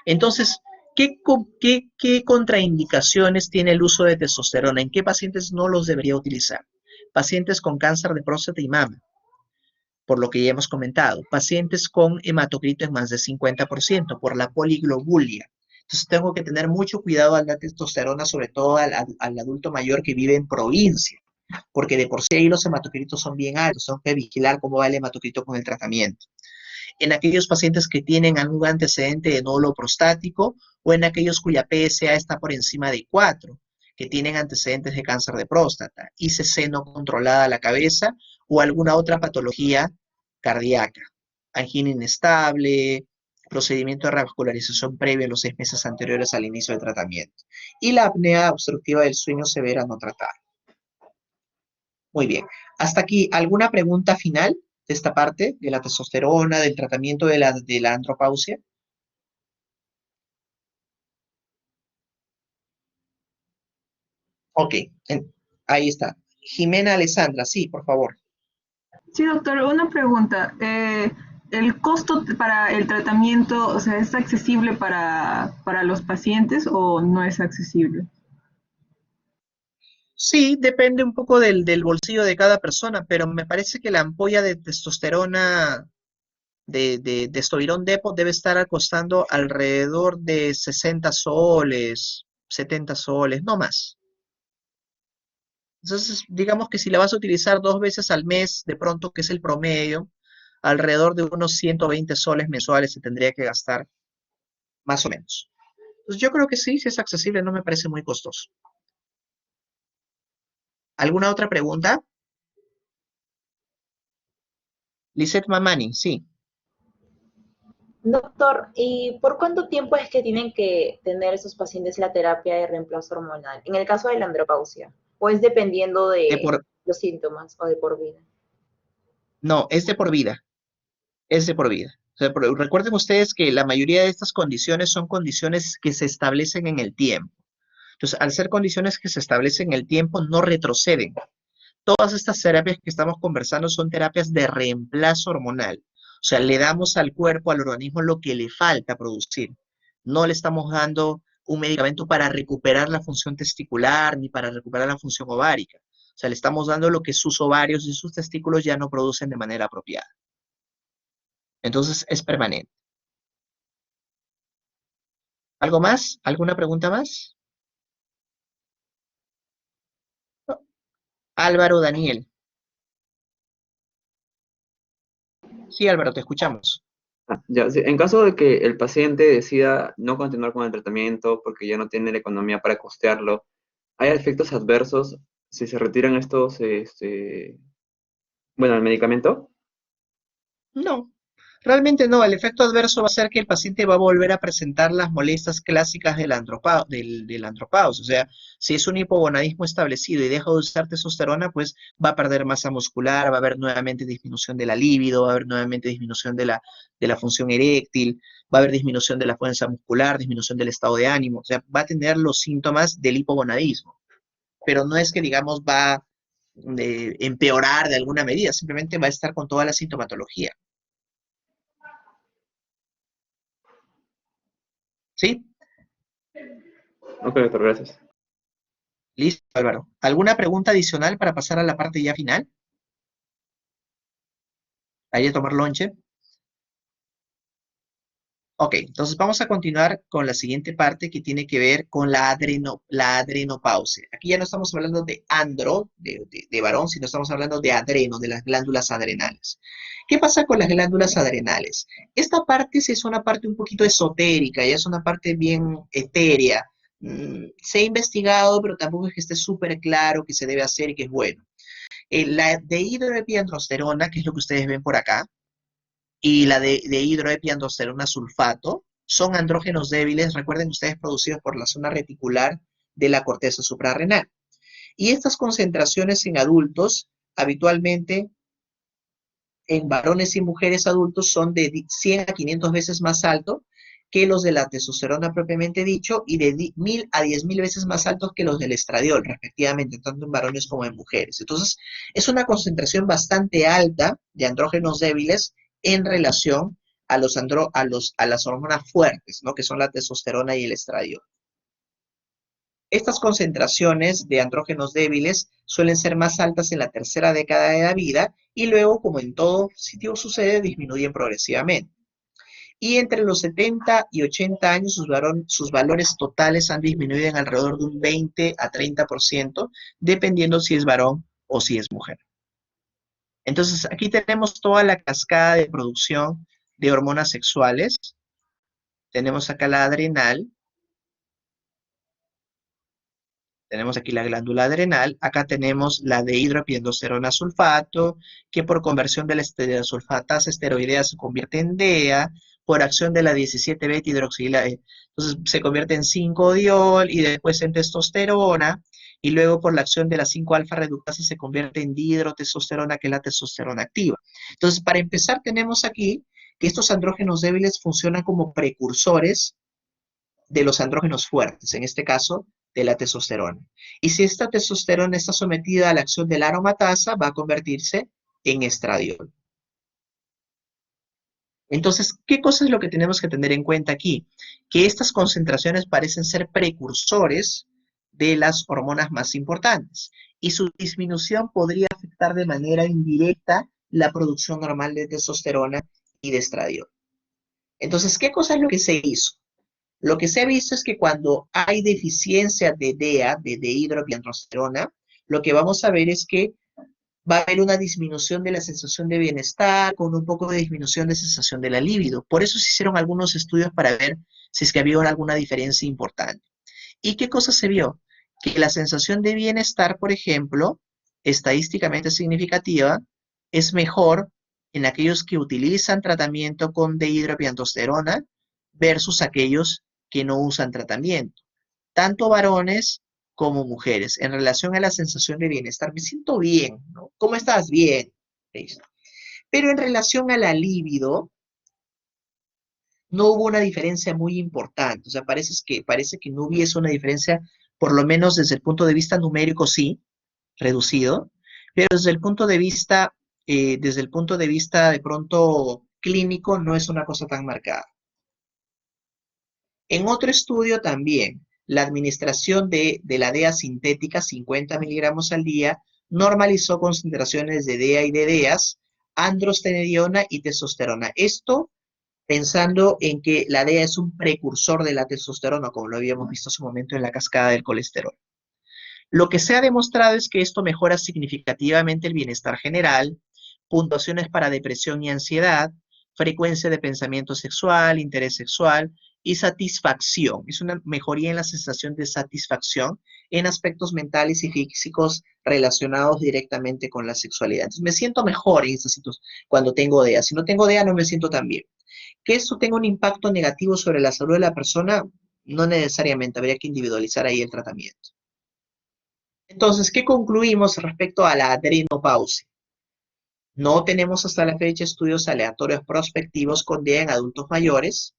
Entonces, ¿qué contraindicaciones tiene el uso de testosterona? ¿En qué pacientes no los debería utilizar? Pacientes con cáncer de próstata y mama, por lo que ya hemos comentado. Pacientes con hematocrito en más de 50%, por la poliglobulia. Entonces tengo que tener mucho cuidado al dar testosterona, sobre todo al adulto mayor que vive en provincia, porque de por sí ahí los hematocritos son bien altos, tengo que vigilar cómo va el hematocrito con el tratamiento. En aquellos pacientes que tienen algún antecedente de nódulo prostático o en aquellos cuya PSA está por encima de 4, que tienen antecedentes de cáncer de próstata, ICC no controlada a la cabeza o alguna otra patología cardíaca, angina inestable, procedimiento de revascularización previo en los 6 meses anteriores al inicio del tratamiento, y la apnea obstructiva del sueño severa no tratada. Muy bien, hasta aquí, ¿alguna pregunta final? esta parte de la testosterona, del tratamiento de la andropausia? Ok, ahí está. Jimena Alessandra, sí, por favor. Sí, doctor, una pregunta. ¿El costo para el tratamiento, o sea, es accesible para los pacientes o no es accesible? Sí, depende un poco del bolsillo de cada persona, pero me parece que la ampolla de testosterona de Testovirón Depot debe estar costando alrededor de 60 soles, 70 soles, no más. Entonces, digamos que si la vas a utilizar 2 veces al mes, de pronto, que es el promedio, alrededor de unos 120 soles mensuales se tendría que gastar, más o menos. Entonces, yo creo que sí, sí es accesible, no me parece muy costoso. ¿Alguna otra pregunta? Lisette Mamani, sí. Doctor, ¿y por cuánto tiempo es que tienen que tener esos pacientes la terapia de reemplazo hormonal? En el caso de la andropausia, ¿o es dependiendo De de por, los síntomas o de por vida? no, es de por vida. Es de por vida. O sea, recuerden ustedes que la mayoría de estas condiciones son condiciones que se establecen en el tiempo. Entonces, al ser condiciones que se establecen en el tiempo, no retroceden. Todas estas terapias que estamos conversando son terapias de reemplazo hormonal. O sea, le damos al cuerpo, al organismo, lo que le falta producir. No le estamos dando un medicamento para recuperar la función testicular ni para recuperar la función ovárica. O sea, le estamos dando lo que sus ovarios y sus testículos ya no producen de manera apropiada. Entonces, es permanente. ¿Algo más? ¿Alguna pregunta más? No. Álvaro Daniel. Sí, Álvaro, te escuchamos. Ya, sí, en caso de que el paciente decida no continuar con el tratamiento porque ya no tiene la economía para costearlo, ¿hay efectos adversos si se retiran estos, bueno, el medicamento? No, realmente no. El efecto adverso va a ser que el paciente va a volver a presentar las molestias clásicas del andropausia. O sea, si es un hipogonadismo establecido y deja de usar testosterona, pues va a perder masa muscular, va a haber nuevamente disminución de la libido, va a haber nuevamente disminución de la función eréctil, va a haber disminución de la fuerza muscular, disminución del estado de ánimo. O sea, va a tener los síntomas del hipogonadismo. Pero no es que, digamos, va a empeorar de alguna medida, simplemente va a estar con toda la sintomatología. ¿Sí? Ok, doctor, gracias. Listo, Álvaro. ¿Alguna pregunta adicional para pasar a la parte ya final? Ahí a tomar lonche. Ok, entonces vamos a continuar con la siguiente parte que tiene que ver con la adrenopausia. Aquí ya no estamos hablando de andro, de varón, sino estamos hablando de adreno, de las glándulas adrenales. ¿Qué pasa con las glándulas adrenales? Esta parte sí es una parte un poquito esotérica, ya es una parte bien etérea. Se ha investigado, pero tampoco es que esté súper claro que se debe hacer y que es bueno. La dehidroepiandrosterona, que es lo que ustedes ven por acá, y la de hidroepiandrosterona sulfato son andrógenos débiles, recuerden ustedes, producidos por la zona reticular de la corteza suprarrenal. Y estas concentraciones en adultos, habitualmente en varones y mujeres adultos, son de 100 a 500 veces más altos que los de la testosterona propiamente dicho y de 1000 a 10.000 veces más altos que los del estradiol, respectivamente, tanto en varones como en mujeres. Entonces, es una concentración bastante alta de andrógenos débiles en relación a las hormonas fuertes, ¿no? Que son la testosterona y el estradiol. Estas concentraciones de andrógenos débiles suelen ser más altas en la tercera década de la vida y luego, como en todo sitio sucede, disminuyen progresivamente. Y entre los 70 y 80 años sus valores totales han disminuido en alrededor de un 20 a 30%, dependiendo si es varón o si es mujer. Entonces, aquí tenemos toda la cascada de producción de hormonas sexuales. Tenemos acá la adrenal. Tenemos aquí la glándula adrenal. Acá tenemos la dehidroepiandrosterona sulfato, que por conversión de la esterosulfatasa esteroidea se convierte en DEA, por acción de la 17-beta hidroxilasa. Entonces se convierte en 5-diol y después en testosterona. y luego por la acción de la 5-alfa reductasa se convierte en dihidrotestosterona, que es la testosterona activa. Entonces, para empezar, tenemos aquí que estos andrógenos débiles funcionan como precursores de los andrógenos fuertes, en este caso, de la testosterona. Y si esta testosterona está sometida a la acción de la aromatasa, va a convertirse en estradiol. Entonces, ¿qué cosa es lo que tenemos que tener en cuenta aquí? Que estas concentraciones parecen ser precursores de las hormonas más importantes y su disminución podría afectar de manera indirecta la producción normal de testosterona y de estradiol. Entonces, ¿qué cosa es lo que se hizo? Lo que se ha visto es que cuando hay deficiencia de DEA, de dehidroepiandrosterona, lo que vamos a ver es que va a haber una disminución de la sensación de bienestar, con un poco de disminución de sensación de la libido. Por eso se hicieron algunos estudios para ver si es que había alguna diferencia importante. ¿Y qué cosa se vio? Que la sensación de bienestar, por ejemplo, estadísticamente significativa, es mejor en aquellos que utilizan tratamiento con dehidroepiandrosterona versus aquellos que no usan tratamiento. Tanto varones como mujeres, en relación a la sensación de bienestar. Me siento bien, ¿no? ¿Cómo estás? Bien. Listo. Pero en relación a la libido, no hubo una diferencia muy importante. O sea, parece que no hubiese una diferencia, por lo menos desde el punto de vista numérico, sí, reducido, pero desde el punto de vista de pronto clínico, no es una cosa tan marcada. En otro estudio también, la administración de la DEA sintética, 50 miligramos al día, normalizó concentraciones de DEA y de DEAs, androstenediona y testosterona. Esto pensando en que la DEA es un precursor de la testosterona, como lo habíamos visto hace un momento en la cascada del colesterol. Lo que se ha demostrado es que esto mejora significativamente el bienestar general, puntuaciones para depresión y ansiedad, frecuencia de pensamiento sexual, interés sexual y satisfacción. Es una mejoría en la sensación de satisfacción en aspectos mentales y físicos relacionados directamente con la sexualidad. Entonces me siento mejor en estas situaciones cuando tengo DEA. Si no tengo DEA no me siento tan bien. Que esto tenga un impacto negativo sobre la salud de la persona, no necesariamente, habría que individualizar ahí el tratamiento. Entonces, ¿qué concluimos respecto a la adrenopausia? No tenemos hasta la fecha estudios aleatorios prospectivos con DEA en adultos mayores,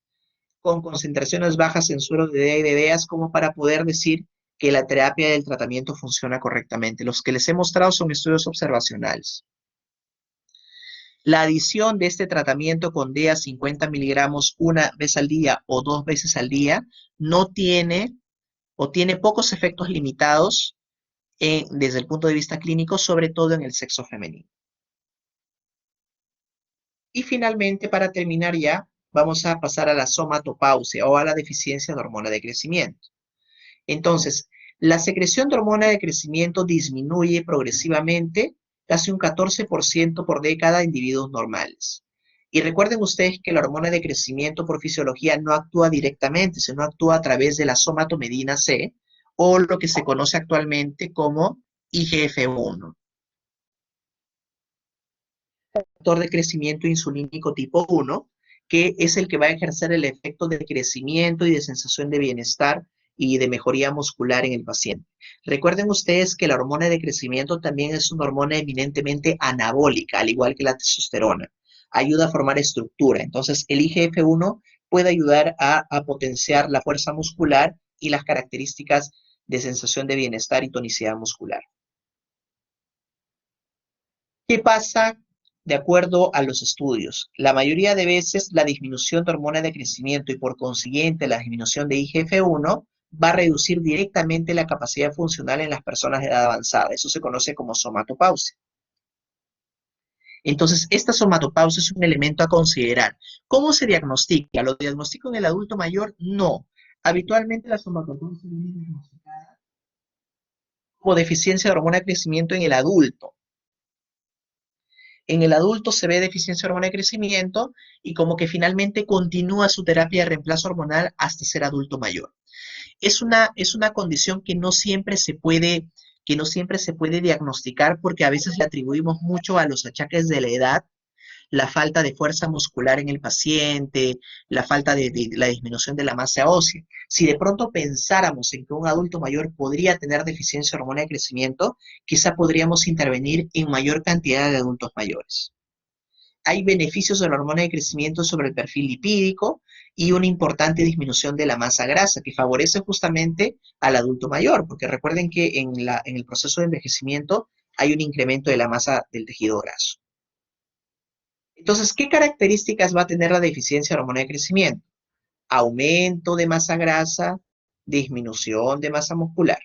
con concentraciones bajas en suero de DEA y de DEAs, como para poder decir que la terapia del tratamiento funciona correctamente. Los que les he mostrado son estudios observacionales. La adición de este tratamiento con DEA 50 miligramos una vez al día o 2 veces al día no tiene o tiene pocos efectos limitados desde el punto de vista clínico, sobre todo en el sexo femenino. Y finalmente, para terminar ya, vamos a pasar a la somatopausia o a la deficiencia de hormona de crecimiento. Entonces, la secreción de hormona de crecimiento disminuye progresivamente casi un 14% por década en individuos normales. Y recuerden ustedes que la hormona de crecimiento por fisiología no actúa directamente, sino actúa a través de la somatomedina C, o lo que se conoce actualmente como IGF-1. Factor de crecimiento insulínico tipo 1, que es el que va a ejercer el efecto de crecimiento y de sensación de bienestar y de mejoría muscular en el paciente. Recuerden ustedes que la hormona de crecimiento también es una hormona eminentemente anabólica, al igual que la testosterona. Ayuda a formar estructura. Entonces, el IGF-1 puede ayudar a potenciar la fuerza muscular y las características de sensación de bienestar y tonicidad muscular. ¿Qué pasa de acuerdo a los estudios? La mayoría de veces la disminución de hormona de crecimiento y por consiguiente la disminución de IGF-1 va a reducir directamente la capacidad funcional en las personas de edad avanzada. Eso se conoce como somatopausia. Entonces, esta somatopausia es un elemento a considerar. ¿Cómo se diagnostica? ¿Lo diagnostico en el adulto mayor? No. Habitualmente la somatopausia viene diagnosticada como deficiencia de hormona de crecimiento en el adulto. En el adulto se ve deficiencia de hormona de crecimiento y como que finalmente continúa su terapia de reemplazo hormonal hasta ser adulto mayor. Es una condición que no siempre se puede diagnosticar porque a veces le atribuimos mucho a los achaques de la edad, la falta de fuerza muscular en el paciente, la falta de la disminución de la masa ósea. Si de pronto pensáramos en que un adulto mayor podría tener deficiencia de hormona de crecimiento, quizá podríamos intervenir en mayor cantidad de adultos mayores. Hay beneficios de la hormona de crecimiento sobre el perfil lipídico y una importante disminución de la masa grasa que favorece justamente al adulto mayor, porque recuerden que en el proceso de envejecimiento hay un incremento de la masa del tejido graso. Entonces, ¿qué características va a tener la deficiencia de hormona de crecimiento? Aumento de masa grasa, disminución de masa muscular.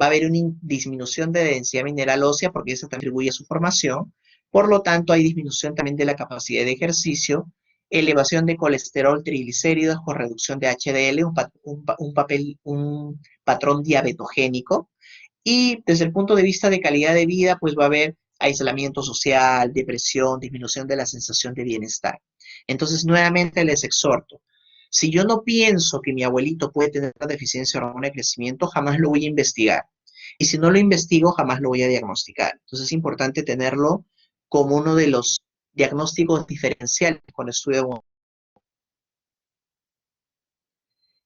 Va a haber una disminución de densidad mineral ósea porque eso contribuye a su formación. Por lo tanto, hay disminución también de la capacidad de ejercicio, elevación de colesterol, triglicéridos con reducción de HDL, un patrón diabetogénico. Y desde el punto de vista de calidad de vida, pues va a haber aislamiento social, depresión, disminución de la sensación de bienestar. Entonces, nuevamente les exhorto, si yo no pienso que mi abuelito puede tener deficiencia de hormona de crecimiento, jamás lo voy a investigar. Y si no lo investigo, jamás lo voy a diagnosticar. Entonces es importante tenerlo como uno de los diagnósticos diferenciales con estudio.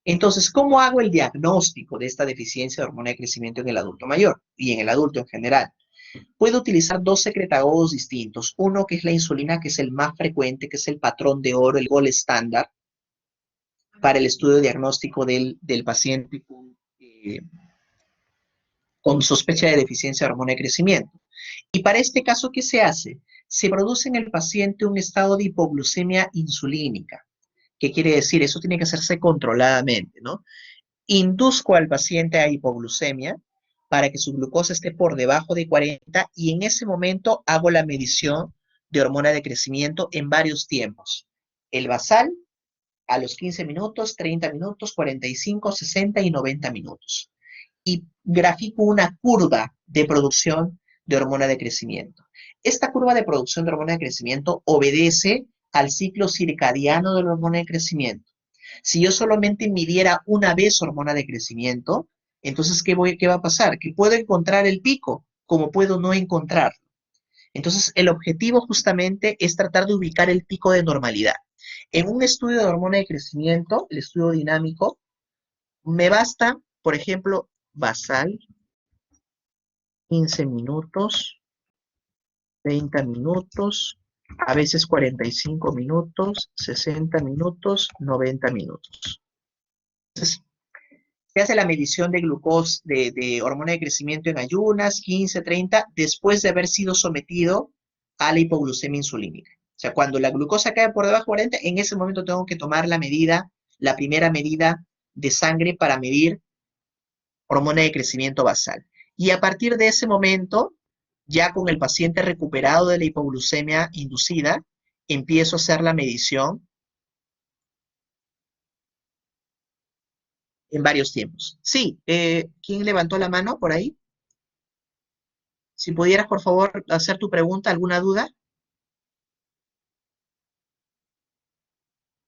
Entonces, ¿cómo hago el diagnóstico de esta deficiencia de hormona de crecimiento en el adulto mayor y en el adulto en general? Puedo utilizar dos secretagogos distintos. Uno que es la insulina, que es el más frecuente, que es el patrón de oro, el gold estándar, para el estudio diagnóstico del paciente con sospecha de deficiencia de hormona de crecimiento. Y para este caso, ¿qué se hace? Se produce en el paciente un estado de hipoglucemia insulínica. ¿Qué quiere decir? Eso tiene que hacerse controladamente, ¿no? Induzco al paciente a hipoglucemia para que su glucosa esté por debajo de 40 y en ese momento hago la medición de hormona de crecimiento en varios tiempos. El basal a los 15 minutos, 30 minutos, 45, 60 y 90 minutos. Y grafico una curva de producción de hormona de crecimiento. Esta curva de producción de hormona de crecimiento obedece al ciclo circadiano de la hormona de crecimiento. Si yo solamente midiera una vez hormona de crecimiento, entonces, ¿qué va a pasar? Que puedo encontrar el pico, como puedo no encontrarlo. Entonces, el objetivo justamente es tratar de ubicar el pico de normalidad. En un estudio de hormona de crecimiento, el estudio dinámico, me basta, por ejemplo, basal, 15 minutos, 30 minutos, a veces 45 minutos, 60 minutos, 90 minutos. Entonces, se hace la medición de glucosa, de hormona de crecimiento en ayunas, 15, 30, después de haber sido sometido a la hipoglucemia insulínica. O sea, cuando la glucosa cae por debajo de 40, en ese momento tengo que tomar la primera medida de sangre para medir hormona de crecimiento basal. Y a partir de ese momento, ya con el paciente recuperado de la hipoglucemia inducida, empiezo a hacer la medición en varios tiempos. Sí, ¿quién levantó la mano por ahí? Si pudieras, por favor, hacer tu pregunta, ¿alguna duda?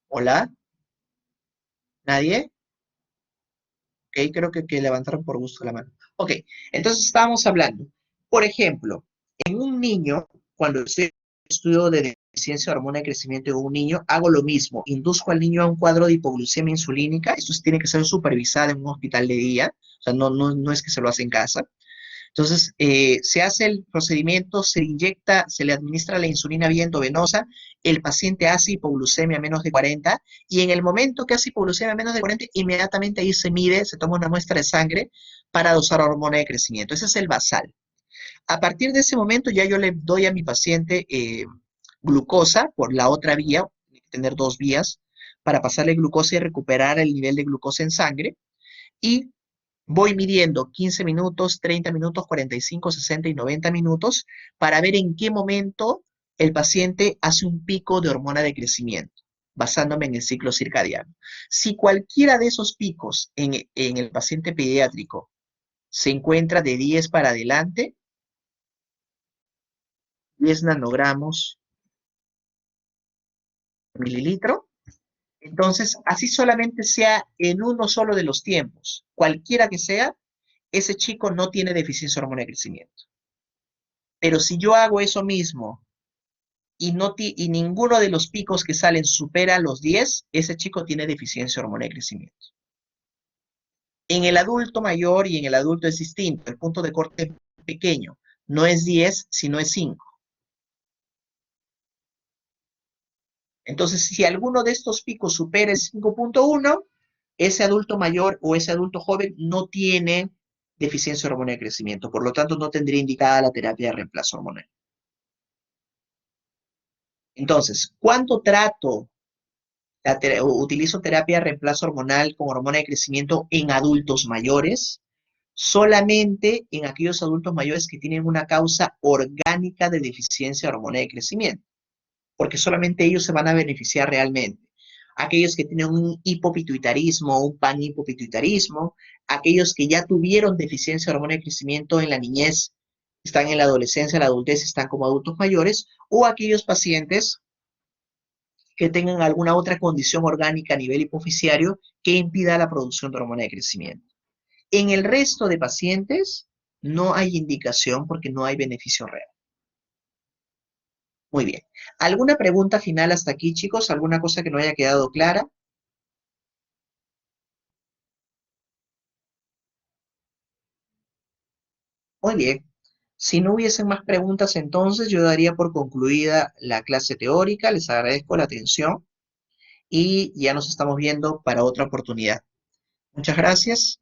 ¿Hola? ¿Nadie? Ok, creo que levantaron por gusto la mano. Ok, entonces estábamos hablando. Por ejemplo, en un niño, cuando estudio de deficiencia de hormona de crecimiento en un niño, hago lo mismo. Induzco al niño a un cuadro de hipoglucemia insulínica. Esto tiene que ser supervisado en un hospital de día. O sea, no es que se lo hace en casa. Entonces, se hace el procedimiento, se inyecta, se le administra la insulina vía endovenosa, el paciente hace hipoglucemia a menos de 40 y en el momento que hace hipoglucemia a menos de 40, inmediatamente ahí se mide, se toma una muestra de sangre para dosar hormona de crecimiento. Ese es el basal. A partir de ese momento ya yo le doy a mi paciente glucosa por la otra vía, tiene que tener dos vías para pasarle glucosa y recuperar el nivel de glucosa en sangre y voy midiendo 15 minutos, 30 minutos, 45, 60 y 90 minutos para ver en qué momento el paciente hace un pico de hormona de crecimiento, basándome en el ciclo circadiano. Si cualquiera de esos picos en el paciente pediátrico se encuentra de 10 para adelante, 10 nanogramos por mililitro, entonces, así solamente sea en uno solo de los tiempos, cualquiera que sea, ese chico no tiene deficiencia de hormona de crecimiento. Pero si yo hago eso mismo y ninguno de los picos que salen supera los 10, ese chico tiene deficiencia hormona de crecimiento. En el adulto mayor y en el adulto es distinto. El punto de corte es pequeño. No es 10, sino es 5. Entonces, si alguno de estos picos supera el 5.1, ese adulto mayor o ese adulto joven no tiene deficiencia hormona de crecimiento. Por lo tanto, no tendría indicada la terapia de reemplazo hormonal. Entonces, ¿cuándo utilizo terapia de reemplazo hormonal con hormona de crecimiento en adultos mayores? Solamente en aquellos adultos mayores que tienen una causa orgánica de deficiencia de hormona de crecimiento, porque solamente ellos se van a beneficiar realmente. Aquellos que tienen un hipopituitarismo o un panhipopituitarismo, aquellos que ya tuvieron deficiencia de hormona de crecimiento en la niñez, están en la adolescencia, en la adultez, están como adultos mayores, o aquellos pacientes que tengan alguna otra condición orgánica a nivel hipoficiario que impida la producción de hormona de crecimiento. En el resto de pacientes no hay indicación porque no hay beneficio real. Muy bien. ¿Alguna pregunta final hasta aquí, chicos? ¿Alguna cosa que no haya quedado clara? Muy bien. Si no hubiesen más preguntas, entonces yo daría por concluida la clase teórica. Les agradezco la atención y ya nos estamos viendo para otra oportunidad. Muchas gracias.